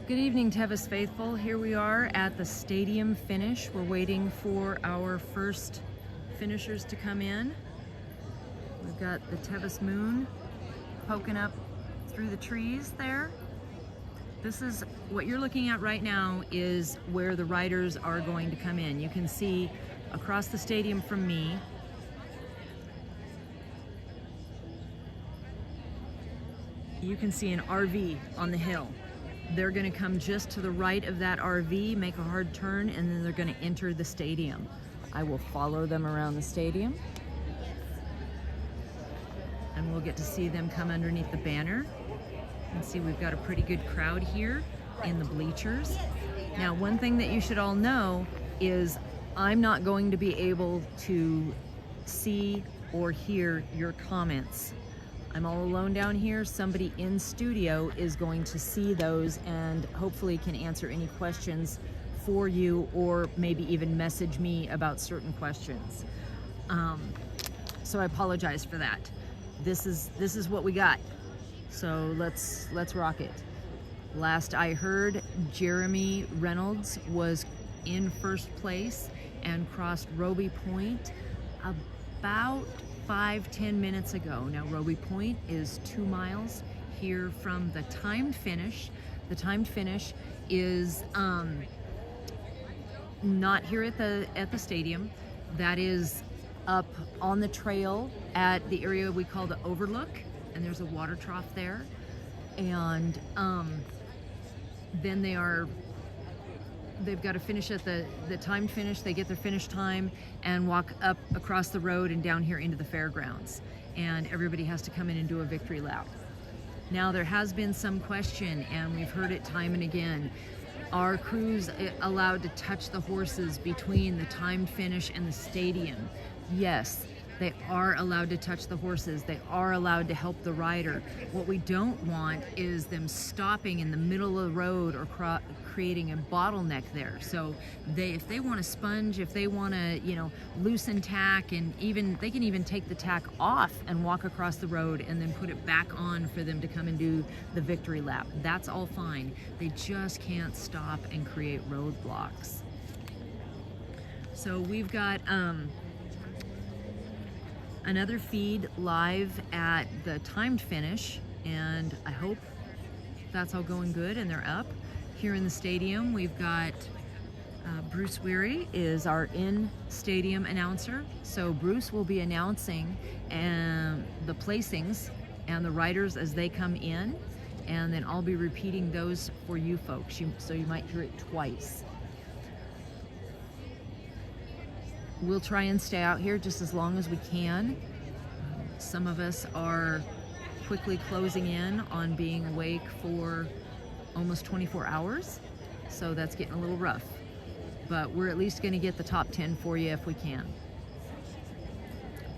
Good evening, Tevis faithful. Here we are at the stadium finish. We're waiting for our first finishers to come in. We've got the Tevis moon poking up through the trees there. This is what you're looking at right now is where the riders are going to come in. You can see across the stadium from me. You can see an RV on the hill. They're going to come just to the right of that RV, make a hard turn, and then they're going to enter the stadium. I will follow them around the stadium, and we'll get to see them come underneath the banner. You can see we've got a pretty good crowd here in the bleachers. Now, one thing that you should all know is I'm not going to be able to see or hear your comments. I'm all alone down here. Somebody in studio is going to see those and hopefully can answer any questions for you, or maybe even message me about certain questions. So I apologize for that. This is what we got. So let's rock it. Last I heard, Jeremy Reynolds was in first place and crossed Roby Point about 5-10 minutes ago. Now Roby Point is 2 miles here from the timed finish. The timed finish is not here at the stadium. That is up on the trail at the area we call the Overlook, and there's a water trough there. And then they've got to finish at the timed finish. They get their finish time and walk up across the road and down here into the fairgrounds. And everybody has to come in and do a victory lap. Now, there has been some question, and we've heard it time and again. Are crews allowed to touch the horses between the timed finish and the stadium? Yes, they are allowed to touch the horses. They are allowed to help the rider. What we don't want is them stopping in the middle of the road or creating a bottleneck there. So if they want to sponge, if they want to, loosen tack, and they can even take the tack off and walk across the road and then put it back on for them to come and do the victory lap. That's all fine. They just can't stop and create roadblocks. So we've got another feed live at the timed finish, and I hope that's all going good and they're up. Here in the stadium, we've got Bruce Weary is our in-stadium announcer. So Bruce will be announcing the placings and the riders as they come in, and then I'll be repeating those for you folks, so you might hear it twice. We'll try and stay out here just as long as we can. Some of us are quickly closing in on being awake for almost 24 hours, so that's getting a little rough. But we're at least going to get the top 10 for you if we can.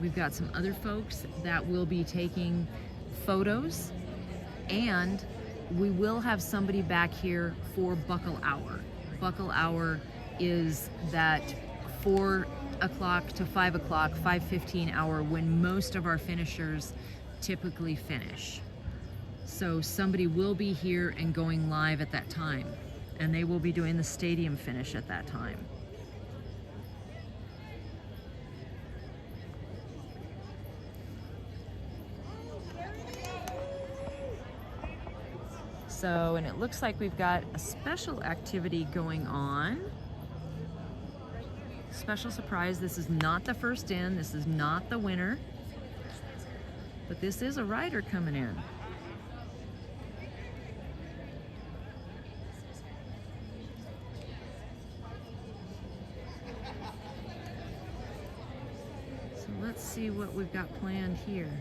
We've got some other folks that will be taking photos, and we will have somebody back here for Buckle Hour. Buckle Hour is that 4 o'clock to 5 o'clock, 5:15 hour, when most of our finishers typically finish. So somebody will be here and going live at that time, and they will be doing the stadium finish at that time. So, and it looks like we've got a special activity going on. Special surprise. This is not the first in, this is not the winner, but this is a rider coming in. So let's see what we've got planned here.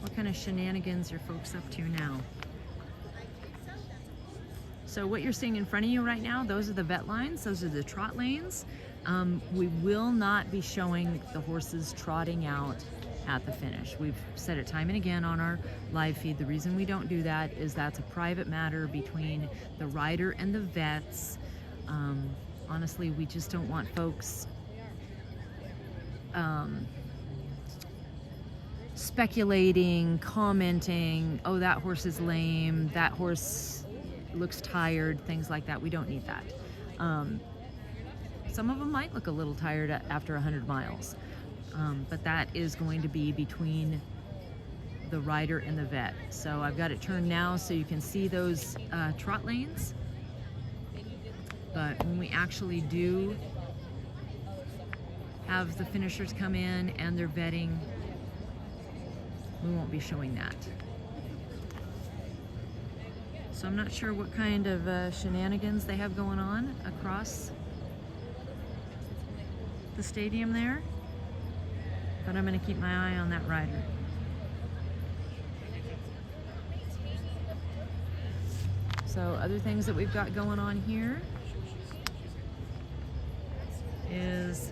What kind of shenanigans are folks up to now? So what you're seeing in front of you right now, those are the vet lines, those are the trot lanes. We will not be showing the horses trotting out at the finish. We've said it time and again on our live feed. The reason we don't do that is that's a private matter between the rider and the vets. Honestly, we just don't want folks speculating, commenting, oh, that horse is lame, that horse looks tired, things like that. We don't need that. Some of them might look a little tired after 100 miles, but that is going to be between the rider and the vet. So I've got it turned now so you can see those trot lanes. But when we actually do have the finishers come in and they're vetting, we won't be showing that. So I'm not sure what kind of shenanigans they have going on across the stadium there, but I'm going to keep my eye on that rider. So other things that we've got going on here is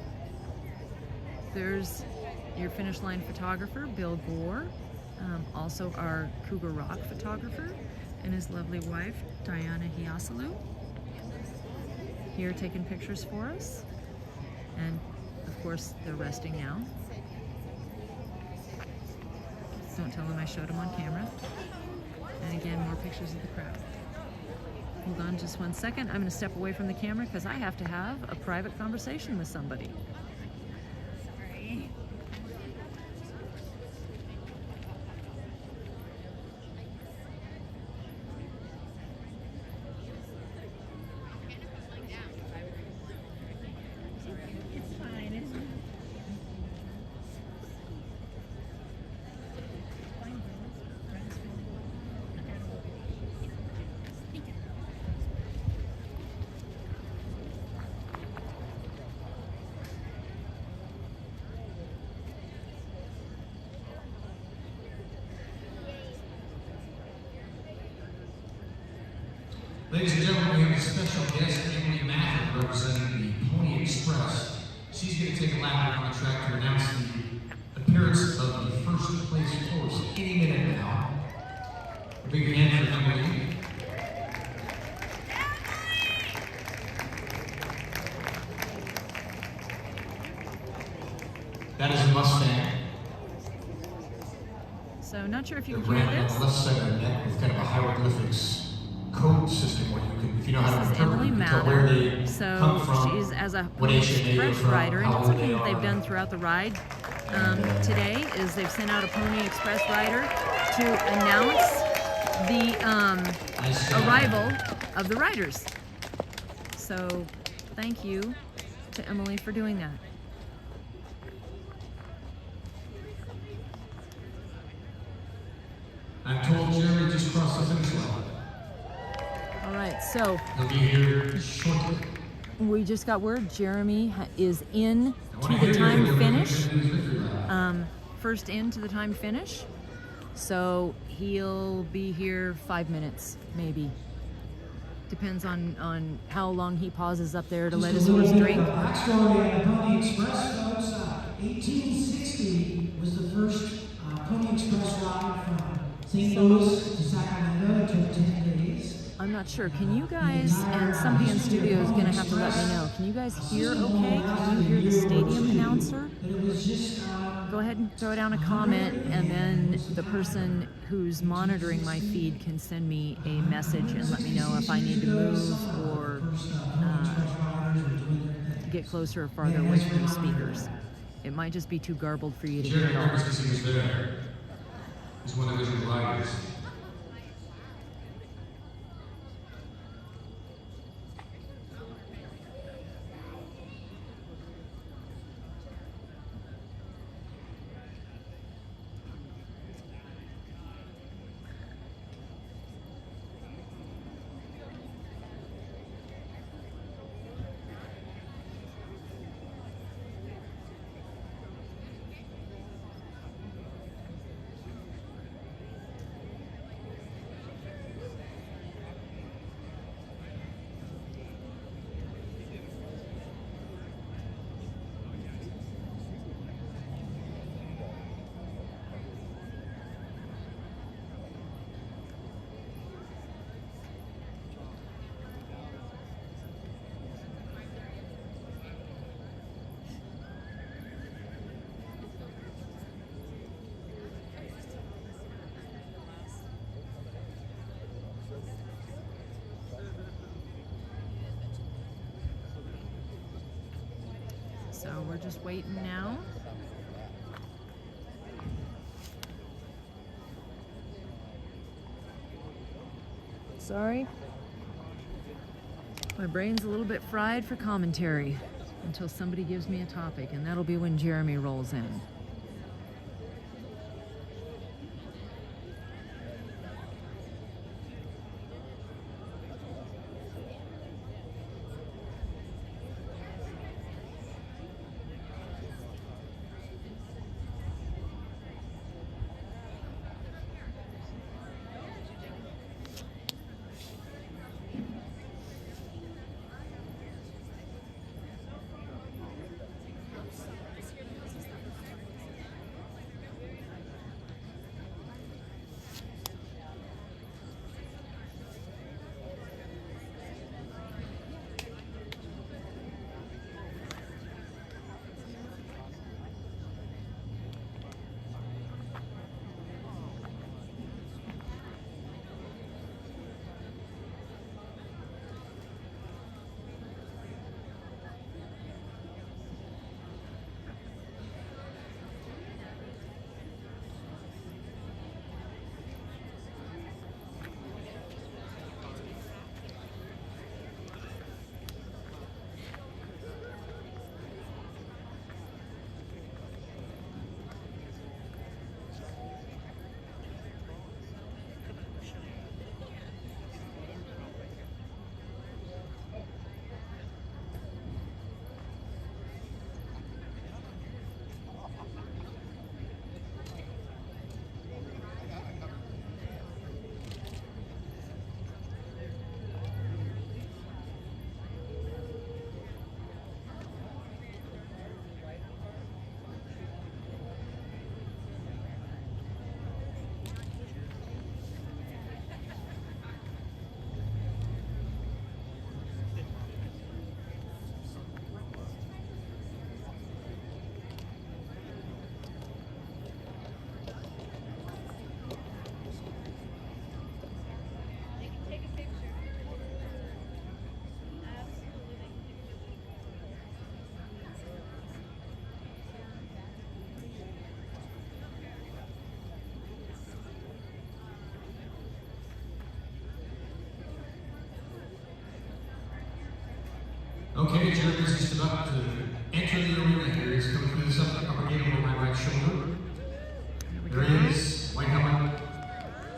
there's your finish line photographer, Bill Gore, also our Cougar Rock photographer, and his lovely wife, Diana Hiasalu, here taking pictures for us. And of course, they're resting now. Don't tell them I showed them on camera. And again, more pictures of the crowd. Hold on just one second. I'm going to step away from the camera because I have to have a private conversation with somebody. Ladies and gentlemen, we have a special guest, Emily Mathern, representing the Pony Express. She's going to take a lap around the track to announce the appearance of the first place horse any minute now. A big hand for Emily. That is a Mustang. So not sure if you the can hear ram this. on the left side of the neck with kind of a hieroglyphics code system where you can, if you know how to interpret, Emily you can tell where they Mather. So come from. she's as a what Pony nation they Express are from, rider, and how it's old something they that they've are. done throughout the ride. Today is they've sent out a Pony Express rider to announce the arrival of the riders. So thank you to Emily for doing that. I'm told Jeremy just crossed the finish line. All right, so He'll be here shortly. we just got word Jeremy is in to the time finish. First in to the time finish. So he'll be here 5 minutes, maybe. Depends on how long he pauses up there to let his horse drink. Backstory on the Pony Express, folks. 1860 was the first Pony Express ride from St. Louis to Sacramento. It took 10 days. I'm not sure. Can you guys, and somebody in studio is going to have to let me know, can you guys hear okay? Can you hear the stadium announcer? Go ahead and throw down a comment, and then the person who's monitoring my feed can send me a message and let me know if I need to move or get closer or farther away from the speakers. It might just be too garbled for you to hear it all. Jeremy was there. He's one of his riders. So we're just waiting now. Sorry. My brain's a little bit fried for commentary until somebody gives me a topic, and that'll be when Jeremy rolls in. Okay, Jeremy's just about to enter the arena here. He's coming through this upper gate over my right shoulder. There he is, white helmet.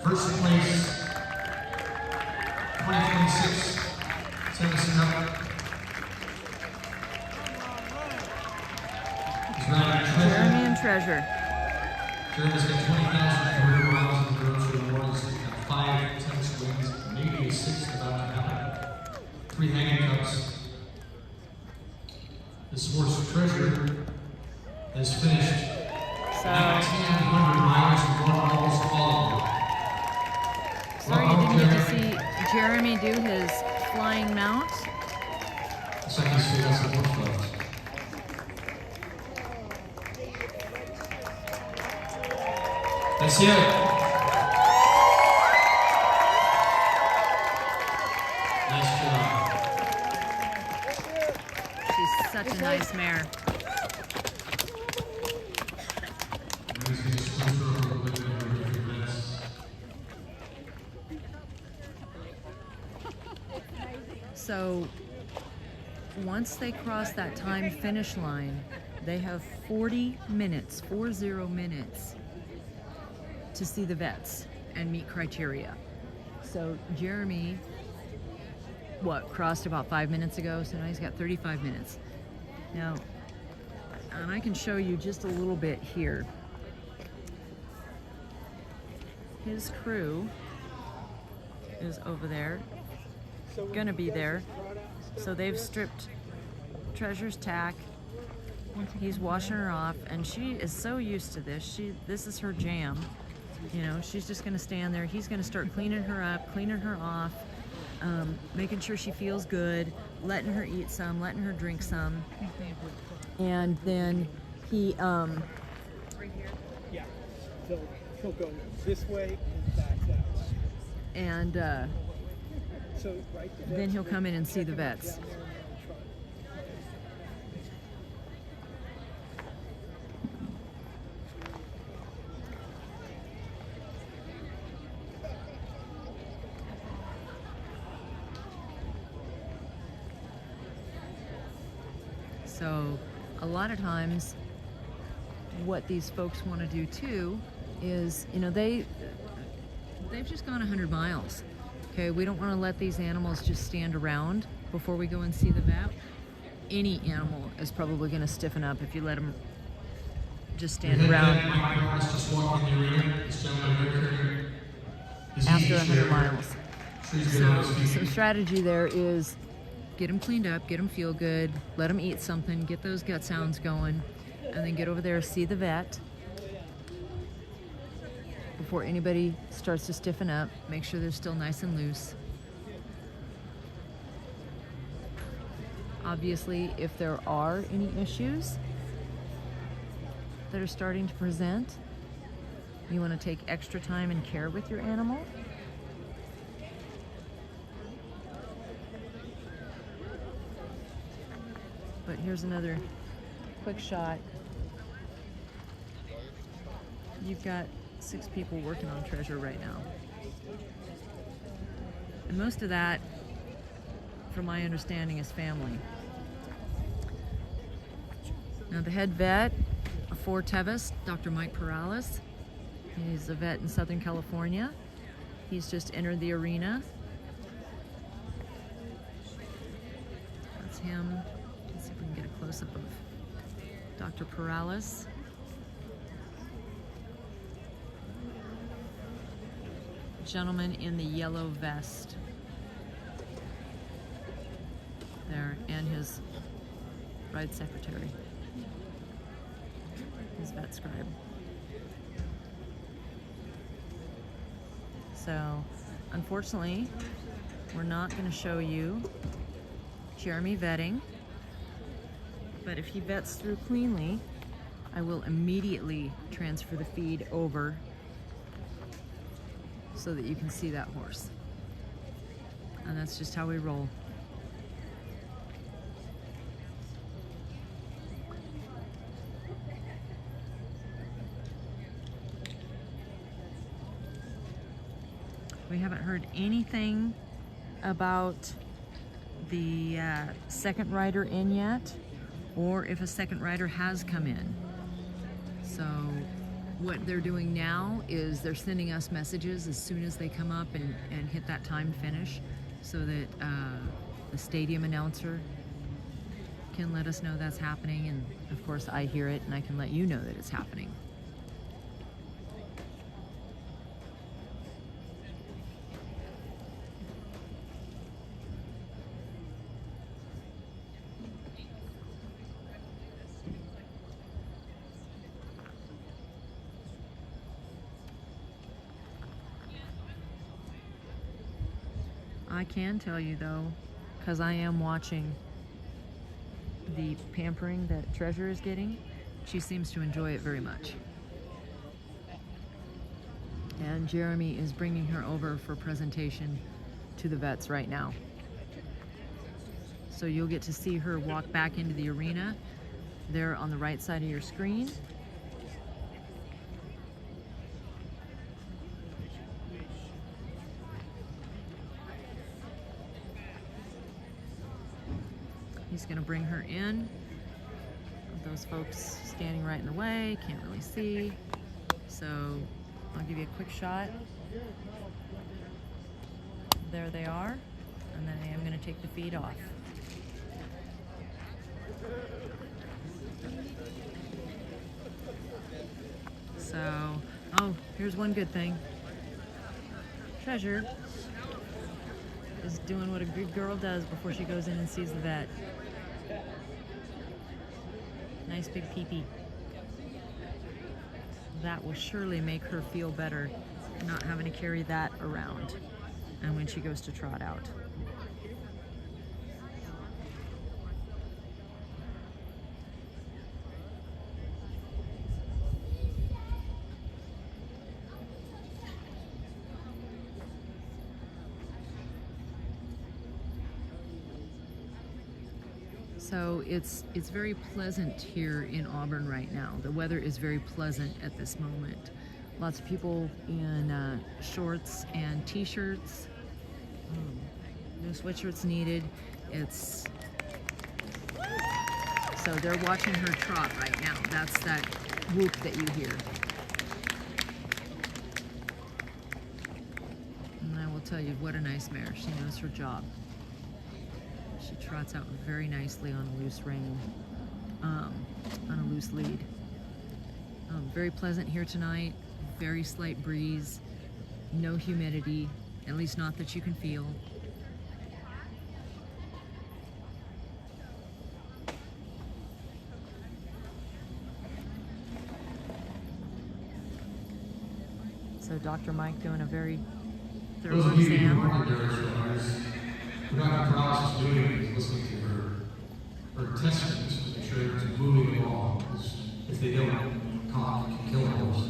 First place, 2026, Tevis up. He's riding Treasure. Jeremy and Treasure. Jeremy's got 20,000 career miles in the grocery awards. He's got 5 tennis wins, maybe a 6th about to happen. 3 hanging cups. This horse, Treasure, has finished 1,900 miles and won almost all of them. Sorry you didn't get to see Jeremy do his flying mount. Second street has some horse clubs. That's it. Nice job. She's such a nice mare. So once they cross that time finish line, they have 40 minutes, 40 minutes to see the vets and meet criteria. So Jeremy, crossed about 5 minutes ago, so now he's got 35 minutes. Now, and I can show you just a little bit here. His crew is over there, gonna be there. So they've stripped Treasure's tack. He's washing her off, and she is so used to this. This is her jam. You know, she's just gonna stand there. He's gonna start cleaning her up, cleaning her off, making sure she feels good, letting her eat some, letting her drink some. And then he, Yeah, he'll go this way and back that way. and So, right, then he'll come in and see the vets. So a lot of times what these folks want to do too is, you know, they've just gone 100 miles. Okay, we don't want to let these animals just stand around before we go and see the vet. Any animal is probably going to stiffen up if you let them just stand around after 100 miles. So some strategy there is get them cleaned up, get them feel good, let them eat something, get those gut sounds going, and then get over there, see the vet before anybody starts to stiffen up. Make sure they're still nice and loose. Obviously, if there are any issues that are starting to present, you want to take extra time and care with your animal. But here's another quick shot. You've got 6 people working on Treasure right now. And most of that, from my understanding, is family. Now the head vet for Tevis, Dr. Mike Perales, he's a vet in Southern California. He's just entered the arena. That's him. Let's see if we can get a close-up of Dr. Perales. Gentleman in the yellow vest there, and his ride secretary, his vet scribe. So unfortunately, we're not going to show you Jeremy vetting, but if he vets through cleanly, I will immediately transfer the feed over so that you can see that horse. And that's just how we roll. We haven't heard anything about the second rider in yet, or if a second rider has come in. So what they're doing now is they're sending us messages as soon as they come up and hit that timed finish, so that the stadium announcer can let us know that's happening, and of course I hear it and I can let you know that it's happening. I can tell you though, because I am watching the pampering that Treasure is getting, she seems to enjoy it very much. And Jeremy is bringing her over for presentation to the vets right now. So you'll get to see her walk back into the arena there on the right side of your screen. He's going to bring her in. Those folks standing right in the way, can't really see. So I'll give you a quick shot. There they are. And then I am going to take the feed off. So, oh, here's one good thing. Treasure is doing what a good girl does before she goes in and sees the vet. Nice big pee-pee. That will surely make her feel better, not having to carry that around, and when she goes to trot out. So it's very pleasant here in Auburn right now. The weather is very pleasant at this moment. Lots of people in shorts and t-shirts. No sweatshirts needed. It's So they're watching her trot right now. That's that whoop that you hear. And I will tell you, what a nice mare. She knows her job. She trots out very nicely on a loose rein, on a loose lead. Very pleasant here tonight. Very slight breeze. No humidity, at least not that you can feel. So Dr. Mike doing a very thorough Those of you who exam. are Derek runners, what Dr. Prowse is doing is listening to her testaments to make sure it's moving along. Because if they don't, cough can kill the horse.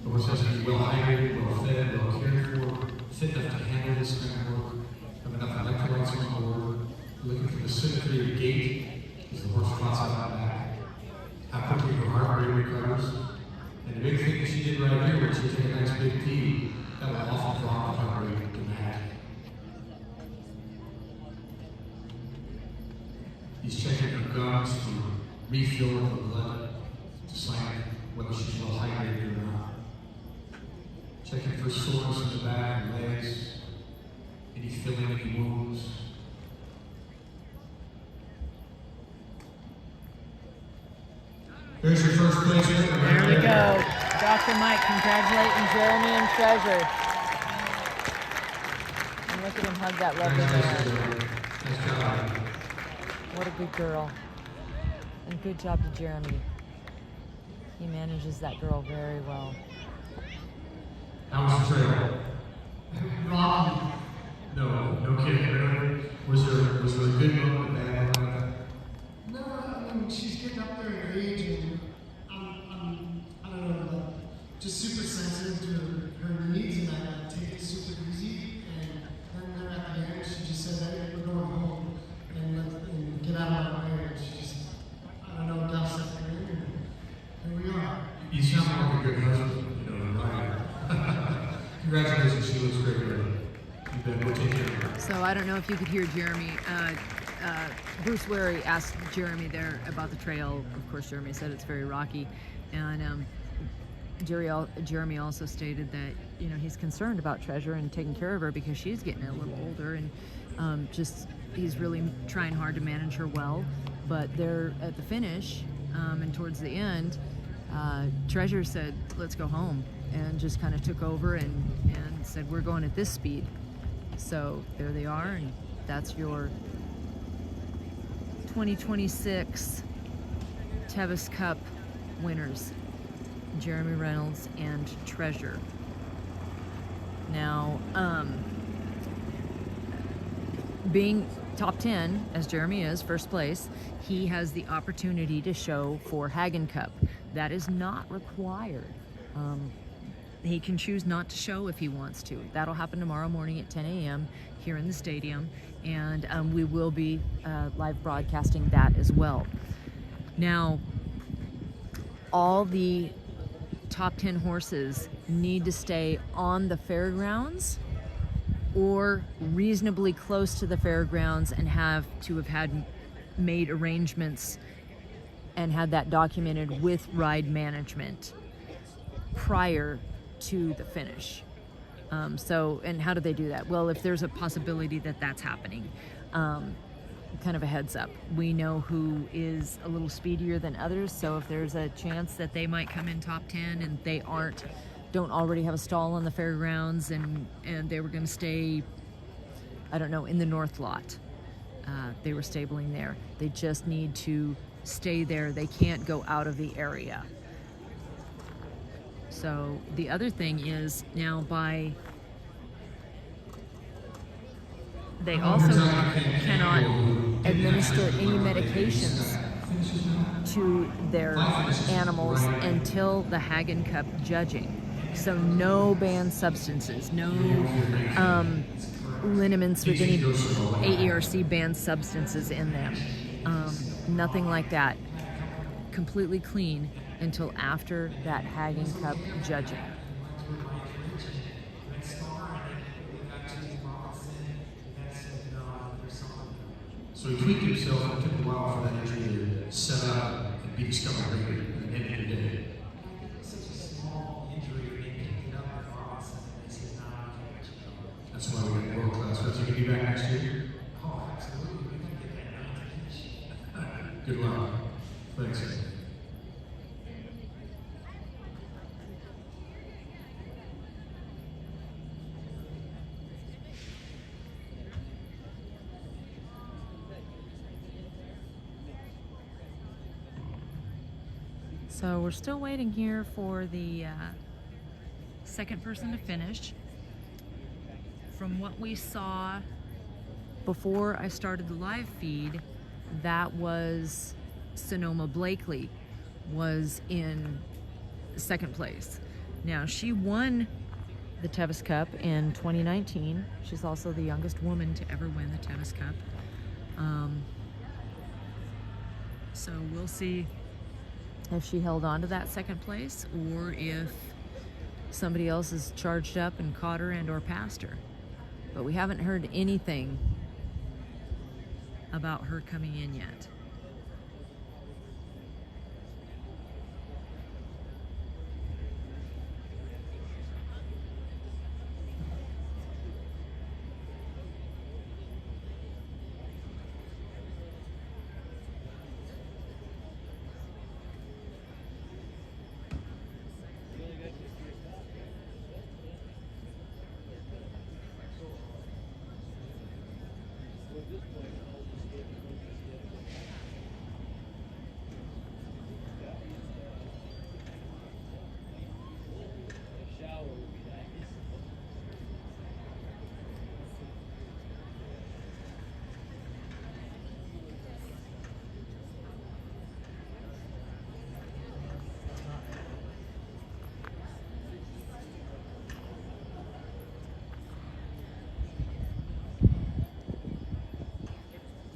The horse has to be well hydrated, well fed, well cared for, fit enough to handle this kind of work, have enough electrolytes on board, looking for the symmetry of the gait as the horse trots out and back, how quickly her heart rate recovers. And the big thing that she did right here was she took a nice big T that will often drop the heart rate dramatically. He's checking her gums for refill of the blood to decide whether she's well hydrated or not. Checking for soreness in the back and legs, any filling, any wounds. There's your first place. There we go. Dr. Mike congratulating Jeremy and Treasure. And look at him hug that lovely man. Nice job. What a good girl. And good job to Jeremy. He manages that girl very well. How was the trail? Rocky. No kidding. Really? Was there a good moment, a bad moment? No, I mean, she's getting up there in age, and I don't know, just super sensitive to her needs, and I take it super easy. And then at the end, she just said, "Hey, we're going home, and get out of my way." And she just, I don't know, doused that in, and here we are. You sound like a good husband, right? Congratulations, she looks great, really. You bet, we'll take care of her. So I don't know if you could hear Jeremy. Bruce Wary asked Jeremy there about the trail. Of course, Jeremy said it's very rocky. And Jeremy also stated that, he's concerned about Treasure and taking care of her because she's getting a little older, and he's really trying hard to manage her well. But they're at the finish, and towards the end, Treasure said, "Let's go home," and just kind of took over and said, "We're going at this speed." So there they are, and that's your 2026 Tevis Cup winners, Jeremy Reynolds and Treasure. Now, being top 10, as Jeremy is, first place, he has the opportunity to show for Hagen Cup. That is not required. He can choose not to show if he wants to. That'll happen tomorrow morning at 10 a.m. here in the stadium, and we will be live broadcasting that as well. Now, all the top 10 horses need to stay on the fairgrounds or reasonably close to the fairgrounds and have had made arrangements and had that documented with ride management prior to the finish. And how do they do that? Well, if there's a possibility that that's happening, kind of a heads up. We know who is a little speedier than others, so if there's a chance that they might come in top 10 and they don't already have a stall on the fairgrounds and they were going to stay, I don't know, in the north lot. They were stabling there. They just need to stay there. They can't go out of the area. So the other thing is now they also cannot administer any medications to their animals until the Hagen Cup judging. So no banned substances, no liniments with any AERC banned substances in them. Nothing like that. Completely clean until after that Hagen Cup judging. So So he tweaked himself, and it took a while for that injury to set up and be discovered later at the end of the day. It's such a small injury, they picked it up at Robinson, and they said, nah, we can't let you go. That's why we got world-class reps. You can be back next year. Oh, absolutely, we can get that down to finish. Good luck. Thanks. So we're still waiting here for the second person to finish. From what we saw before I started the live feed, that was Sonoma Blakely was in second place. Now, she won the Tevis Cup in 2019. She's also the youngest woman to ever win the Tevis Cup. So we'll see if she held on to that second place or if somebody else has charged up and caught her and or passed her. But we haven't heard anything about her coming in yet.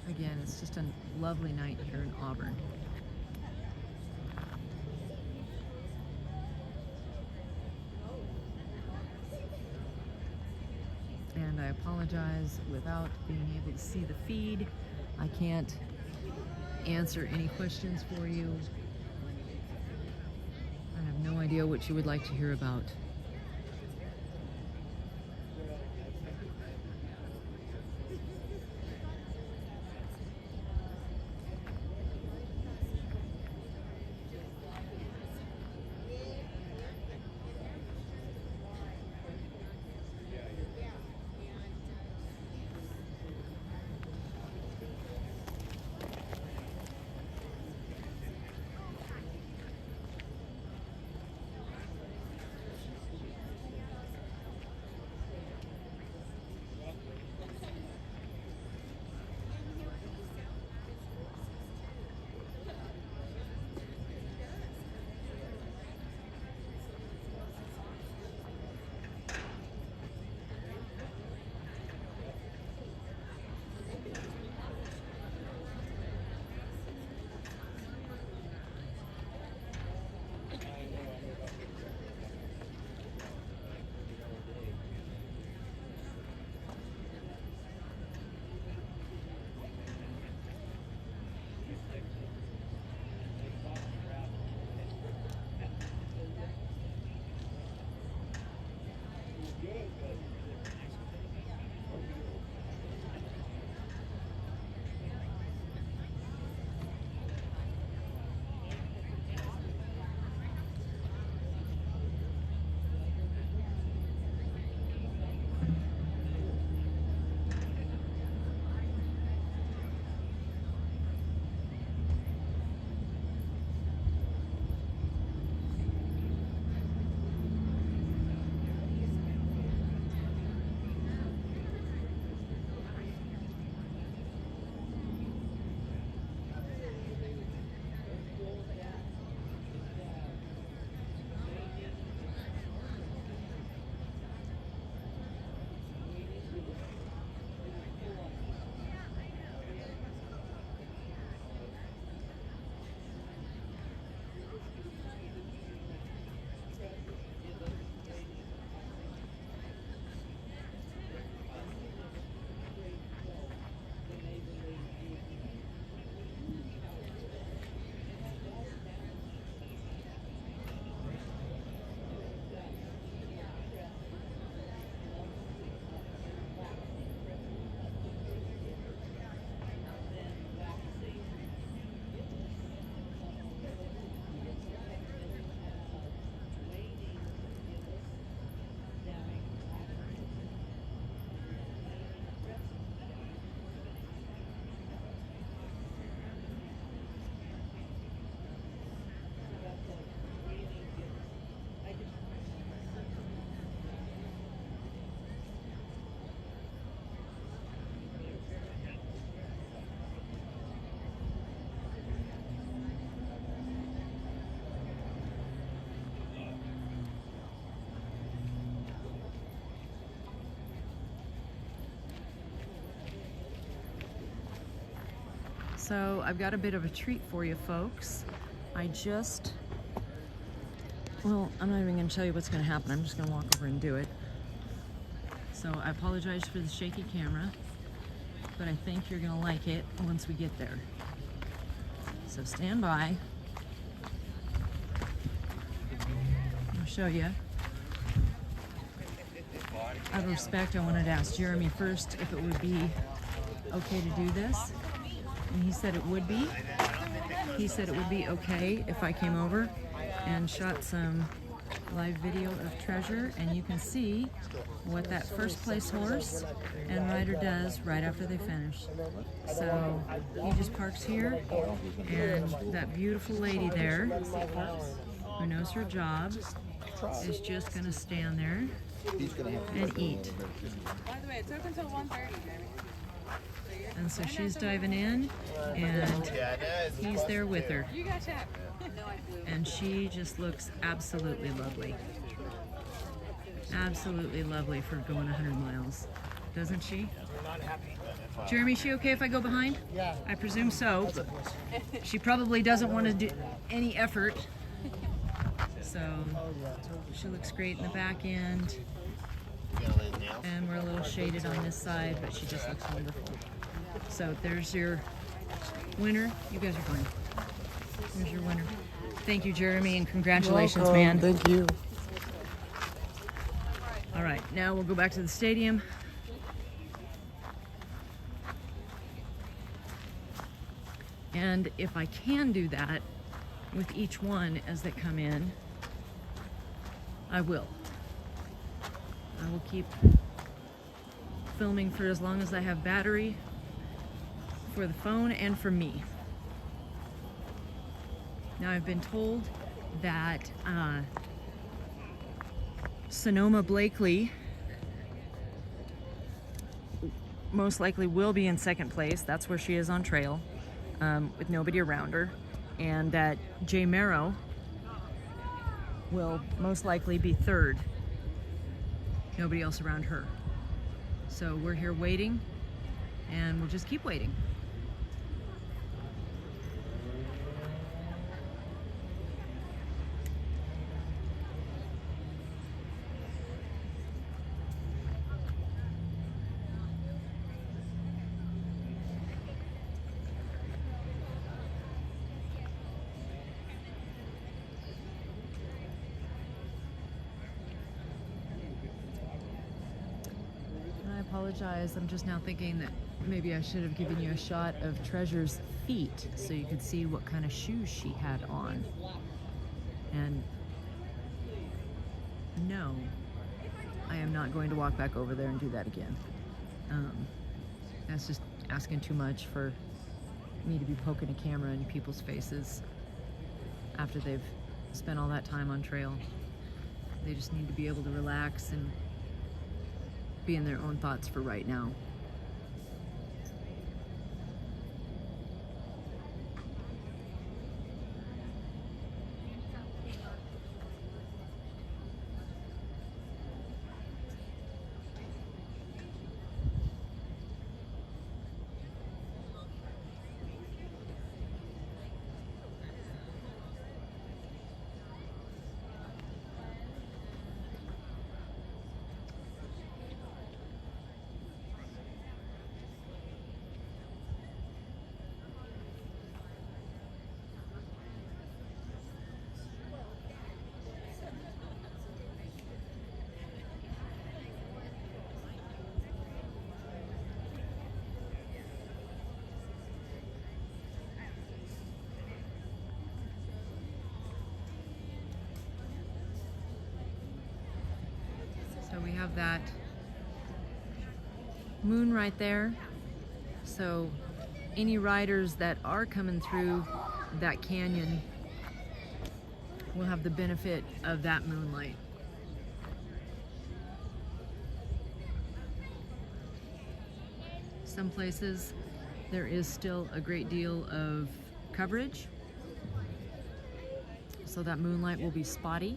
Again, it's just a lovely night here in Auburn. And I apologize, without being able to see the feed, I can't answer any questions for you. I have no idea what you would like to hear about. So I've got a bit of a treat for you folks. Well, I'm not even gonna tell you what's gonna happen. I'm just gonna walk over and do it. So I apologize for the shaky camera, but I think you're gonna like it once we get there. So stand by. I'll show you. Out of respect, I wanted to ask Jeremy first if it would be okay to do this. And he said it would be. He said it would be okay if I came over and shot some live video of Treasure, and you can see what that first place horse and rider does right after they finish. So he just parks here, and that beautiful lady there who knows her job is just gonna stand there and eat. By the way, it's open until 1:30. And so she's diving in, and he's there with her. You got check. And she just looks absolutely lovely. Absolutely lovely for going 100 miles, doesn't she? Jeremy, is she okay if I go behind? Yeah. I presume so. She probably doesn't want to do any effort. So she looks great in the back end. And we're a little shaded on this side, but she just looks wonderful. So there's your winner. You guys are fine. There's your winner. Thank you, Jeremy, and congratulations, man. Thank you. All right, now we'll go back to the stadium. And if I can do that with each one as they come in, I will. I will keep filming for as long as I have battery for the phone and for me. Now I've been told that Sonoma Blakely most likely will be in second place. That's where she is on trail, with nobody around her. And that Jay Merrow will most likely be third. Nobody else around her. So we're here waiting, and we'll just keep waiting. I apologize. I'm just now thinking that maybe I should have given you a shot of Treasure's feet so you could see what kind of shoes she had on. And no, I am not going to walk back over there and do that again. That's just asking too much for me to be poking a camera in people's faces after they've spent all that time on trail. They just need to be able to relax and be in their own thoughts for right now. So we have that moon right there. So any riders that are coming through that canyon will have the benefit of that moonlight. Some places there is still a great deal of coverage, so that moonlight will be spotty.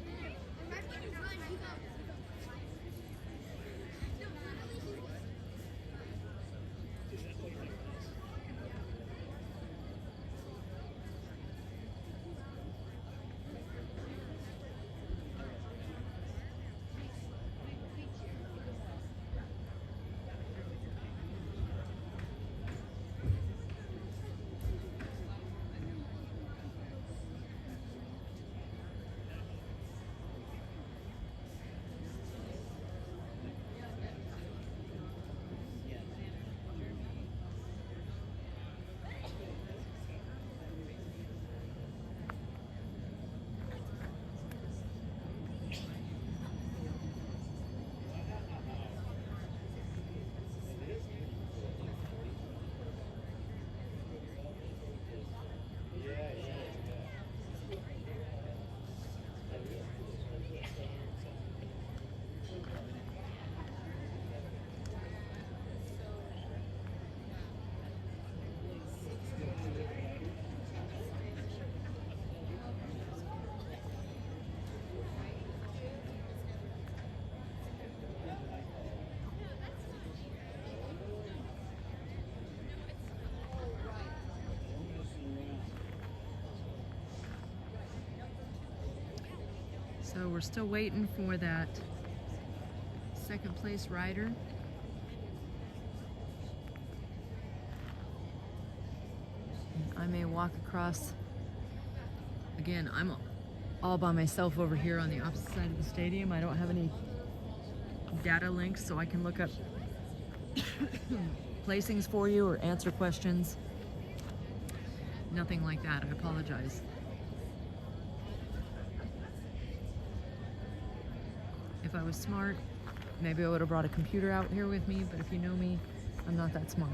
So we're still waiting for that second place rider. And I may walk across. Again, I'm all by myself over here on the opposite side of the stadium. I don't have any data links so I can look up placings for you or answer questions. Nothing like that. I apologize. If I was smart, maybe I would have brought a computer out here with me, but if you know me, I'm not that smart.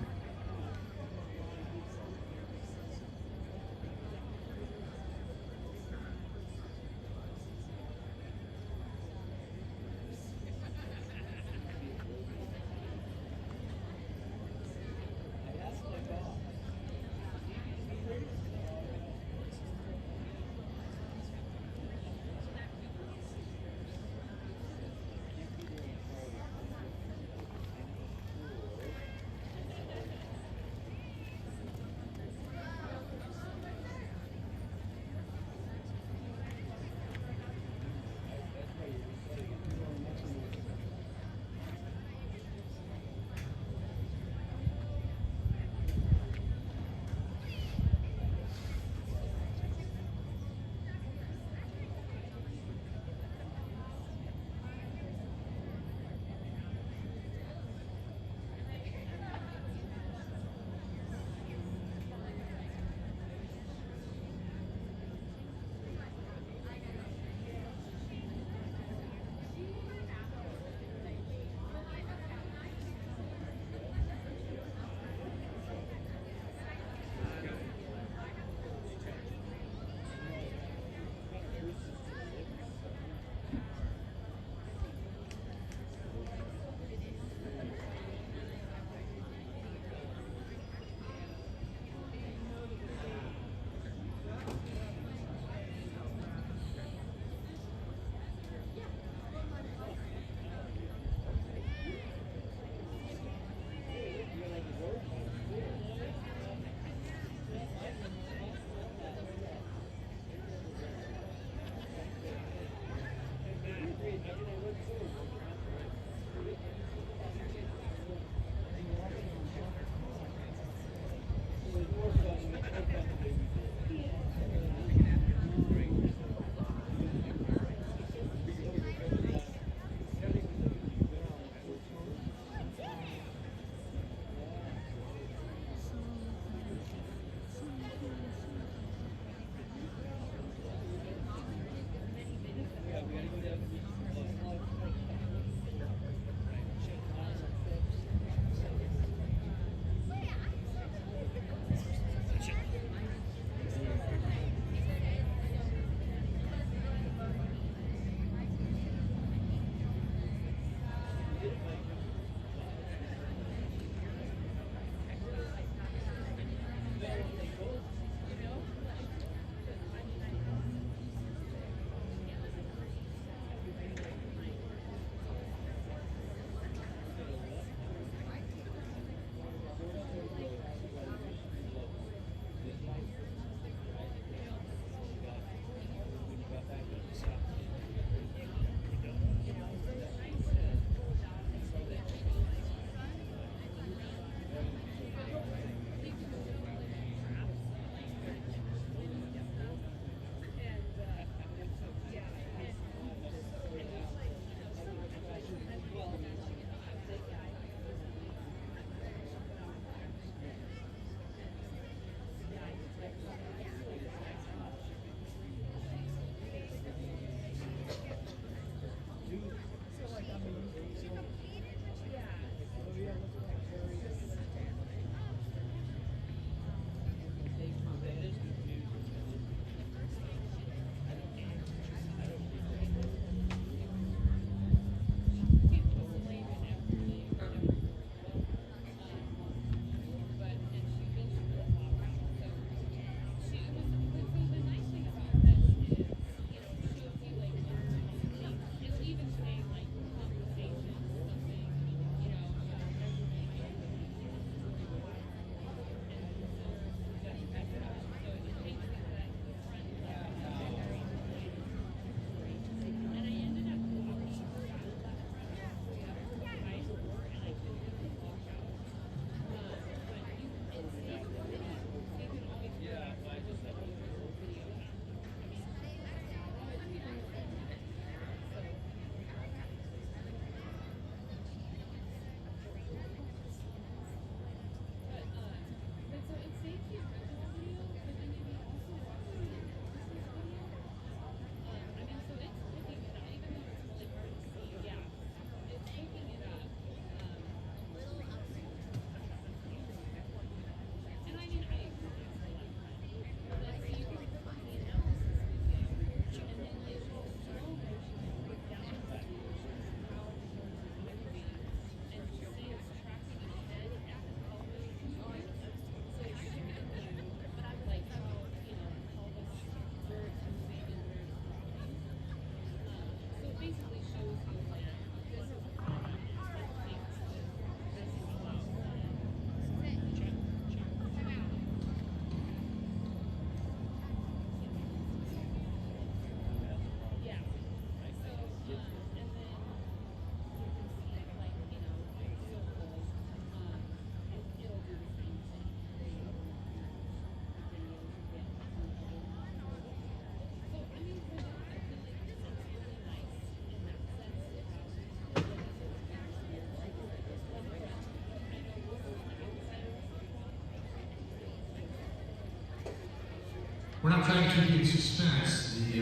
We're not trying to keep you in suspense. The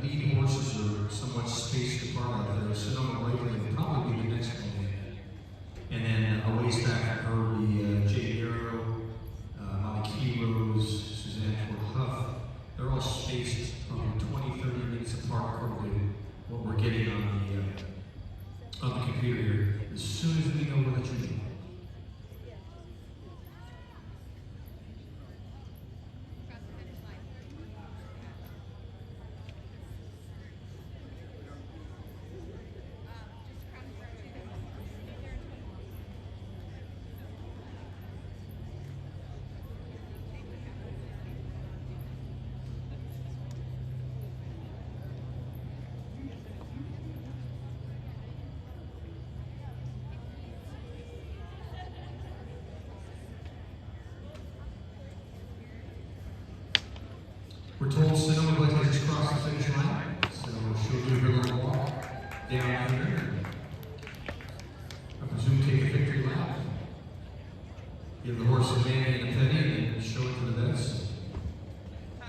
lead horses are somewhat spaced apart out there. Sonoma Blakely will probably be the next one in. And then a ways back from her, the Jay Darrow, Molly Key-Rose, Suzanne Ford Huff. They're all spaced probably 20, 30 minutes apart according to what we're getting on the computer here. As soon as we know what it's doing. We're told Sonoma Blakely just crossed the finish line, so she'll do her little walk down here. I presume take a victory lap. Give the horse a band and a penny, and then show it to the vets.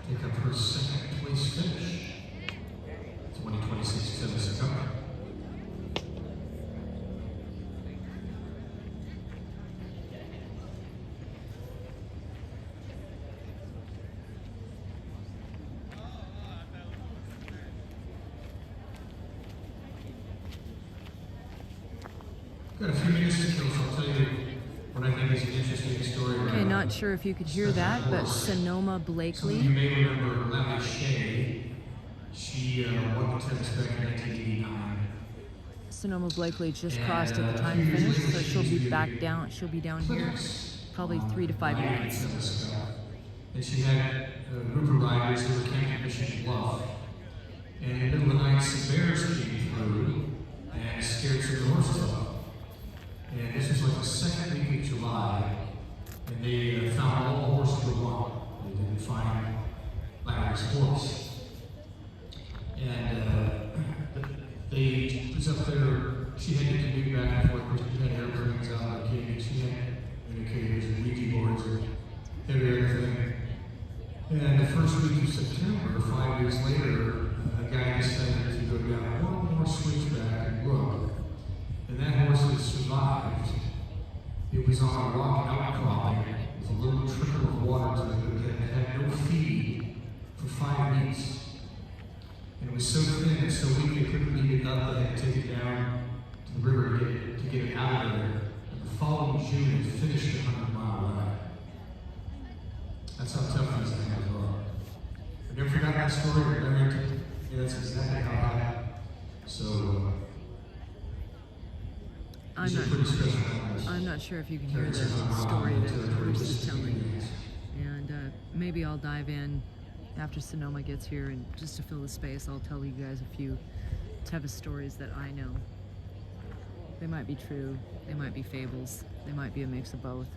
Take up her second place finish. 2026 Tevis Cup. Got a few minutes to kill, so I'll tell you what I think is an interesting story. Okay, not sure if you could hear that, but Sonoma Some of you Blakely. may remember Larry Shea. She won the Tevis back in 1989. Sonoma Blakely just crossed at the time finish, so she'll be back down. She'll be down here probably 3 to 5 minutes. And she had a group of riders who were camping at Mission Bluff. And in the middle of the night, some bears came through and scared some of the horses off. And this was like the second week of July, and they found all the horses but one. They didn't find Larry's horse. And they was up there. She had to commute back and forth. She had airplanes out of the cage. She had indicators and Ouija boards and everything. And the first week of September, 5 years later, a guy decided to go down one more switchback and look. And that horse had survived. It was on a rock outcropping with a little trickle of water to it that had no feed for 5 weeks. And it was so thin and so weak they couldn't leave it up. They had to take it down to the river to get it out of there. And the following June, it finished the 100-mile ride. That's how tough these animals are. Have you ever forgotten that story? Yeah, that's exactly how it happened. So, I'm not sure if you can hear the story that Bruce is telling. And maybe I'll dive in after Sonoma gets here, and just to fill the space, I'll tell you guys a few Tevis stories that I know. They might be true, they might be fables, they might be a mix of both.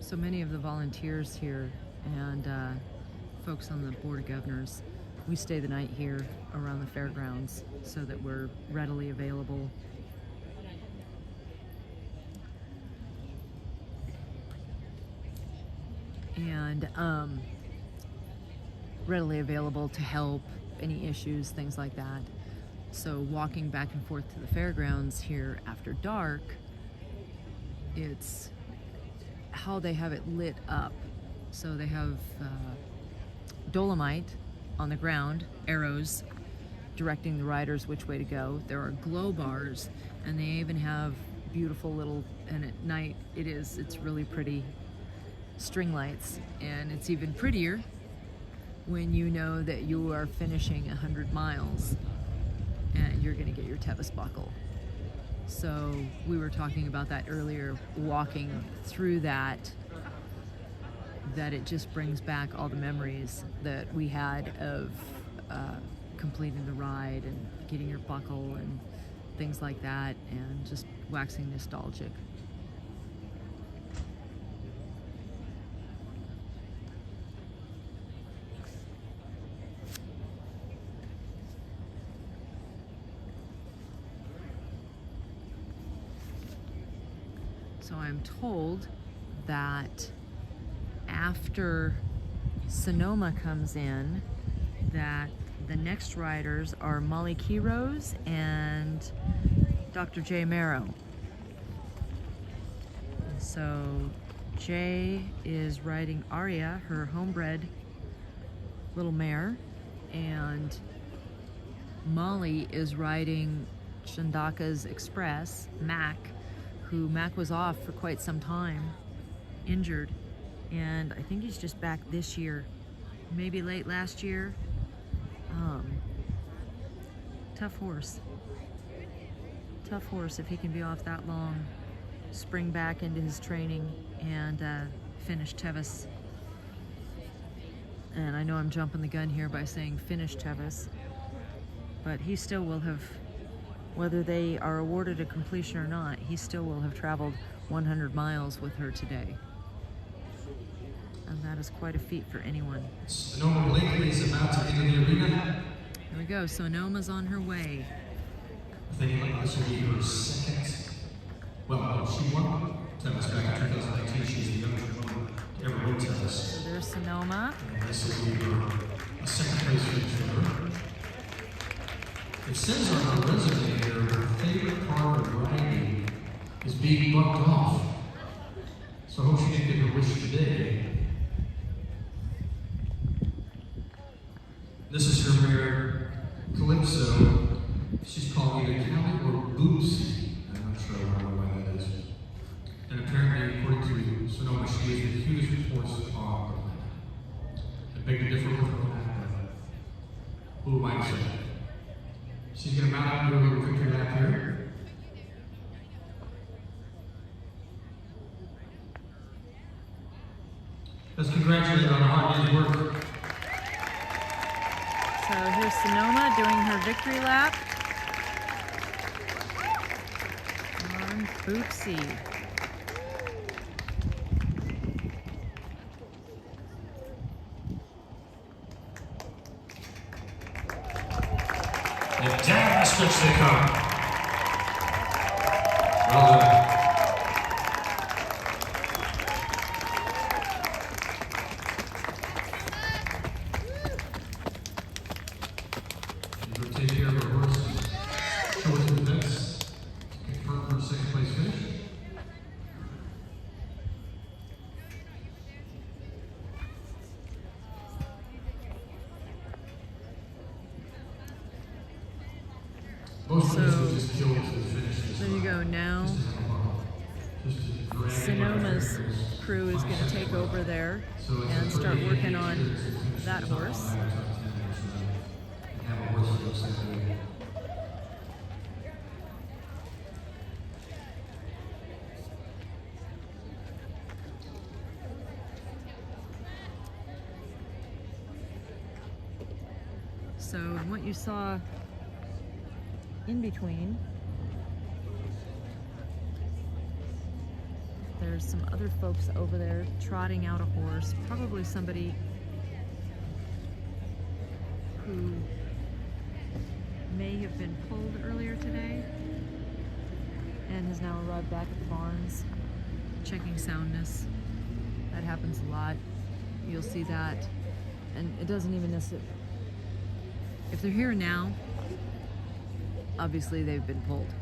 So many of the volunteers here and folks on the Board of Governors, we stay the night here around the fairgrounds so that we're readily available. And readily available to help any issues, things like that. So walking back and forth to the fairgrounds here after dark, it's how they have it lit up. So they have dolomite on the ground, arrows directing the riders which way to go. There are glow bars, and they even have beautiful little, and at night it's really pretty string lights, and it's even prettier when you know that you are finishing 100 miles and you're going to get your Tevis buckle. So we were talking about that earlier, walking through that it just brings back all the memories that we had of completing the ride and getting your buckle and things like that, and just waxing nostalgic. So I'm told that after Sonoma comes in, that the next riders are Molly Keyrose and Dr. Jay Marrow. So Jay is riding Aria, her homebred little mare, and Molly is riding Shandaka's Express, Mac, who Mac was off for quite some time, injured, and I think he's just back this year, maybe late last year. Tough horse if he can be off that long, spring back into his training and finish Tevis. And I know I'm jumping the gun here by saying finish Tevis, but he still will have, whether they are awarded a completion or not, he still will have traveled 100 miles with her today. And that is quite a feat for anyone. Sonoma Blakely is about to enter the arena. Here we go, Sonoma's on her way. I think this will be her second. Well, she won Tevis back in 2019. She's the youngest woman to ever win Tevis. So there's Sonoma. And this will be her second place finish for her. It says on her resume here, her favorite part of riding is being bucked off. So I hope she didn't get her wish today. This is her mare, Calypso. She's called either Cali or Bootsy. I'm not sure why that is. And apparently, according to Sonoma, she is the cutest horse on the planet. I beg to differ with her on that, but who am I to say? She's going to mount up and do a little victory lap here. Let's congratulate her on a hard day's work. So here's Sonoma doing her victory lap on Bootsy. And down the stretch they come. Well done. She's going to take care of her horse. Show it to the vets. Confirm her second place finish. Most So, races just kill to finish this there you run. go. Now Sonoma's crew is going to take over there and start working on that horse. So what you saw in between, there's some other folks over there trotting out a horse, probably somebody who may have been pulled earlier today and has now arrived back at the barns, checking soundness. That happens a lot. You'll see that, and it doesn't even necessarily, if they're here now, obviously they've been pulled,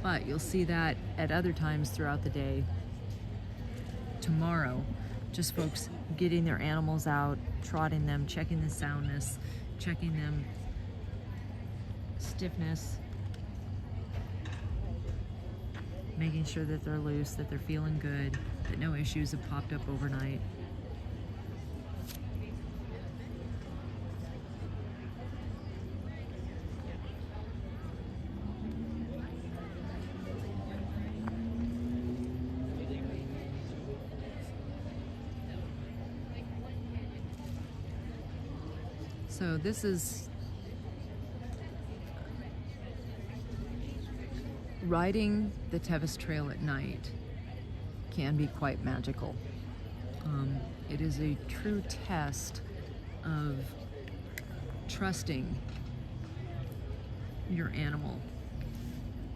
but you'll see that at other times throughout the day. Tomorrow, just folks getting their animals out, trotting them, checking the soundness, checking them stiffness, making sure that they're loose, that they're feeling good, that no issues have popped up overnight. So this is riding the Tevis Trail at night can be quite magical. It is a true test of trusting your animal.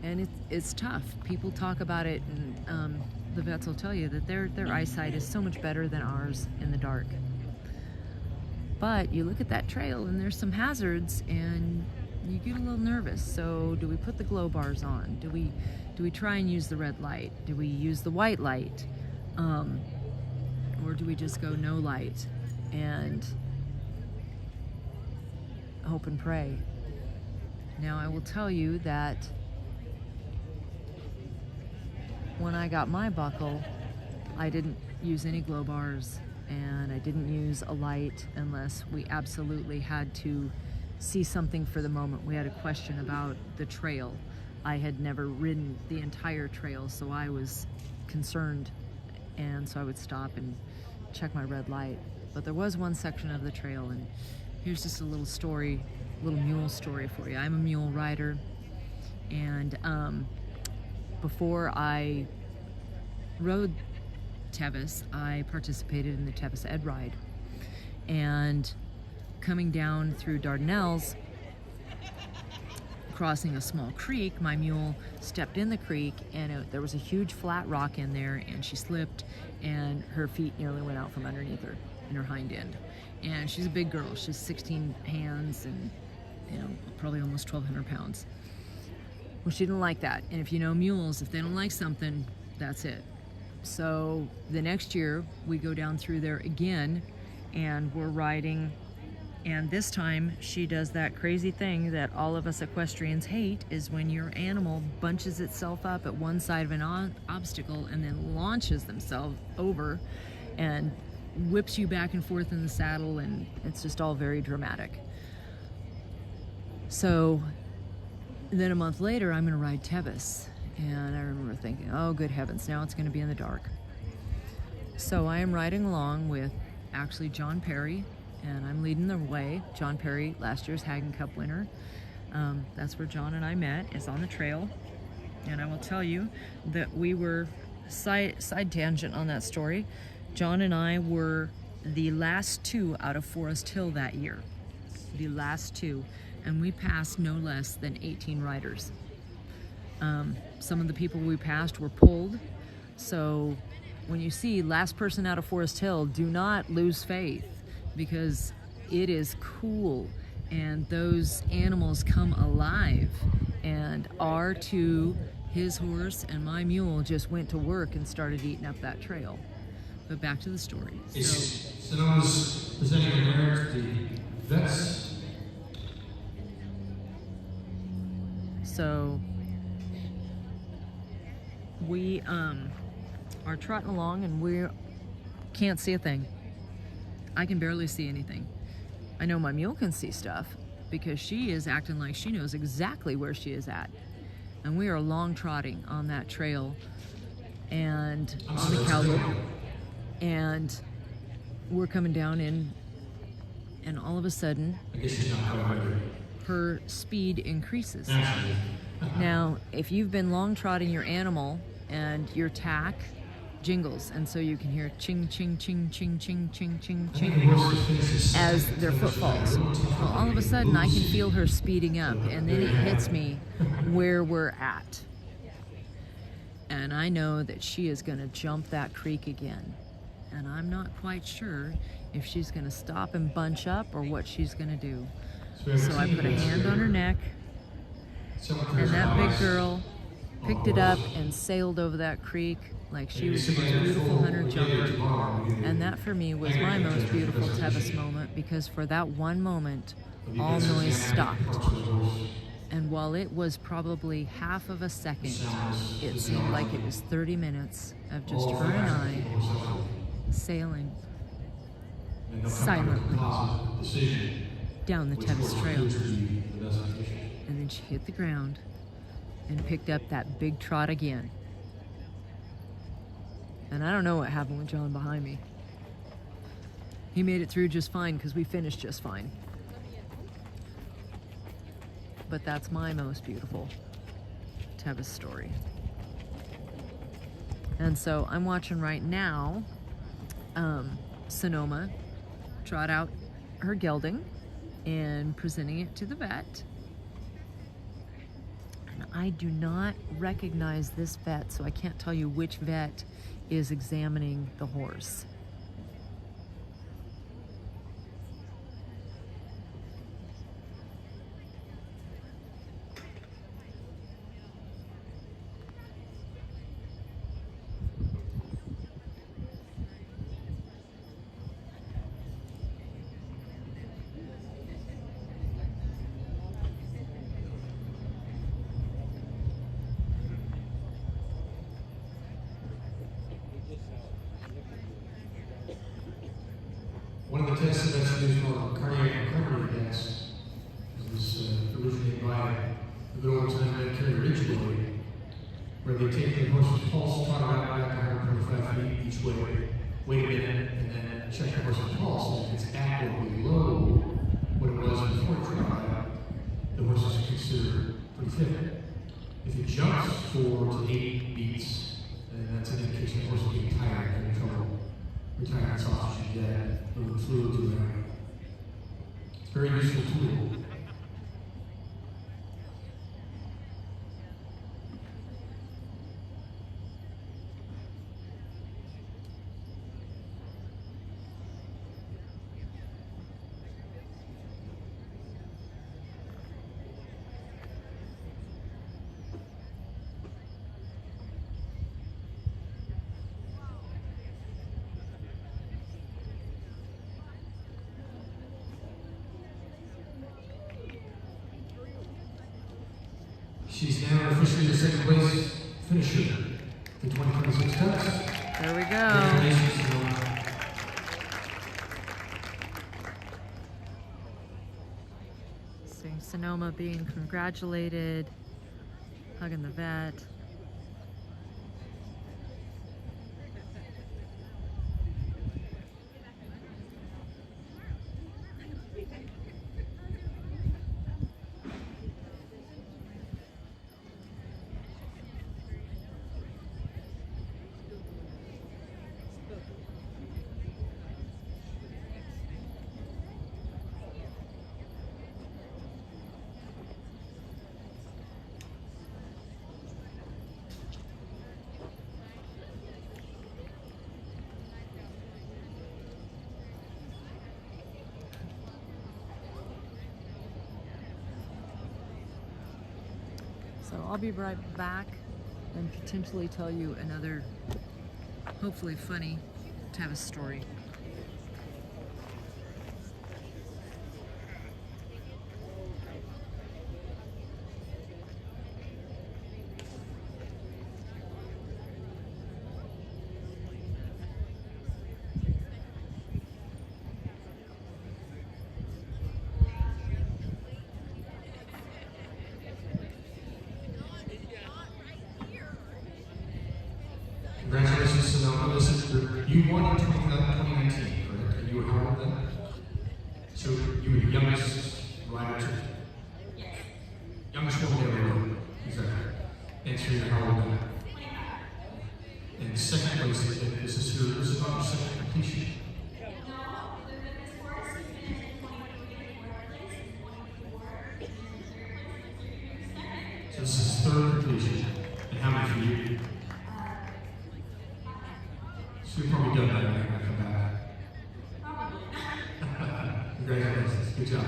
And it's tough. People talk about it, and the vets will tell you that their eyesight is so much better than ours in the dark. But you look at that trail and there's some hazards and you get a little nervous. So do we put the glow bars on? Do we try and use the red light? Do we use the white light? Or do we just go no light and hope and pray? Now I will tell you that when I got my buckle, I didn't use any glow bars and I didn't use a light unless we absolutely had to see something for the moment. We had a question about the trail. I had never ridden the entire trail, so I was concerned, and so I would stop and check my red light. But there was one section of the trail, and here's just a little story, little mule story for you. I'm a mule rider, and before I rode Tevis, I participated in the Tevis Ed Ride. And coming down through Dardanelles, crossing a small creek, my mule stepped in the creek, and there was a huge flat rock in there, and she slipped, and her feet nearly went out from underneath her in her hind end. And she's a big girl. She's 16 hands and, probably almost 1,200 pounds. Well, she didn't like that. And if you know mules, if they don't like something, that's it. So the next year we go down through there again, and we're riding, and this time she does that crazy thing that all of us equestrians hate, is when your animal bunches itself up at one side of an obstacle and then launches themselves over and whips you back and forth in the saddle, and it's just all very dramatic. So then a month later I'm going to ride Tevis. And I remember thinking, oh, good heavens, now it's going to be in the dark. So I am riding along with actually John Perry, and I'm leading the way. John Perry, last year's Hagen Cup winner. That's where John and I met, is on the trail. And I will tell you that we were, side tangent on that story, John and I were the last two out of Forest Hill that year. The last two. And we passed no less than 18 riders. Some of the people we passed were pulled. So when you see last person out of Forest Hill, do not lose faith, because it is cool, and those animals come alive. And R2, his horse, and my mule just went to work and started eating up that trail. But back to the story. So I was presenting a winner to the vets. So we are trotting along, and we can't see a thing. I can barely see anything. I know my mule can see stuff because she is acting like she knows exactly where she is at. And we are long trotting on that trail and on the cow loop, and we're coming down in, and all of a sudden her speed increases. Now, if you've been long trotting your animal and your tack jingles, and so you can hear ching, ching, ching, ching, ching, ching, ching, ching as their foot falls. Well, all of a sudden I can feel her speeding up, and then it hits me where we're at. And I know that she is going to jump that creek again. And I'm not quite sure if she's going to stop and bunch up or what she's going to do. So I put a hand on her neck, and that big girl picked it up and sailed over that creek like she was the most beautiful hunter jumper. And that for me was my most beautiful Tevis moment, because for that one moment all noise stopped, and while it was probably half of a second, it seemed like it was 30 minutes of just her and I sailing silently down the Tevis Trail. And then she hit the ground and picked up that big trot again. And I don't know what happened with John behind me. He made it through just fine because we finished just fine. But that's my most beautiful Tevis story. And so I'm watching right now Sonoma trot out her gelding and presenting it to the vet. And I do not recognize this vet, so I can't tell you which vet is examining the horse. One of the tests that that's used for cardiac recovery events was originated by the good old time Medicare Ridgeway, where they take the horse's pulse, trot it out back to 125 feet each way, wait a minute, and then check the horse's pulse. And if it's at or below what it was before it trotted out, the horse is considered pretty fit. If it jumps 4 to 8 beats, then that's an indication the horse is getting tired and in trouble. Retiring its oxygen dead, little fluids in there. It's a very useful tool. She's now officially the second place finisher, the 2026 Tevis. There we go. Congratulations, Sonoma. Seeing Sonoma being congratulated, hugging the vet. So I'll be right back and potentially tell you another, hopefully funny, Tevis story. Congratulations, Sonoma. This is you won in 2019, correct? And you were how old then? So you were the youngest rider to youngest woman ever rode. Exactly. And so you're how old then? And second place, this is not your second completion. So this is third completion. And how many for you? So you're probably done that when I come back. Congratulations. Good job.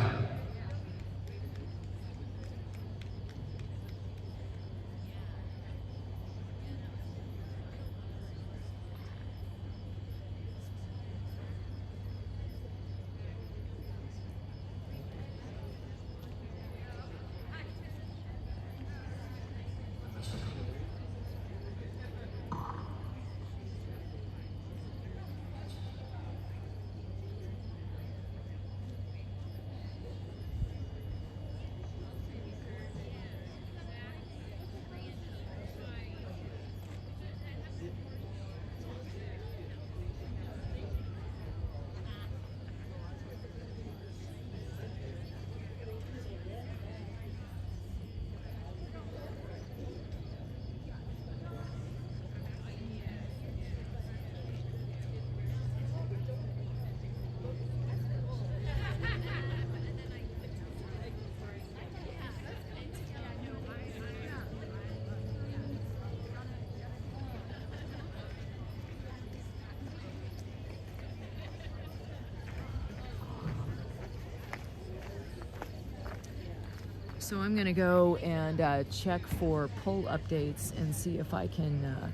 So I'm gonna go and check for poll updates and see if I can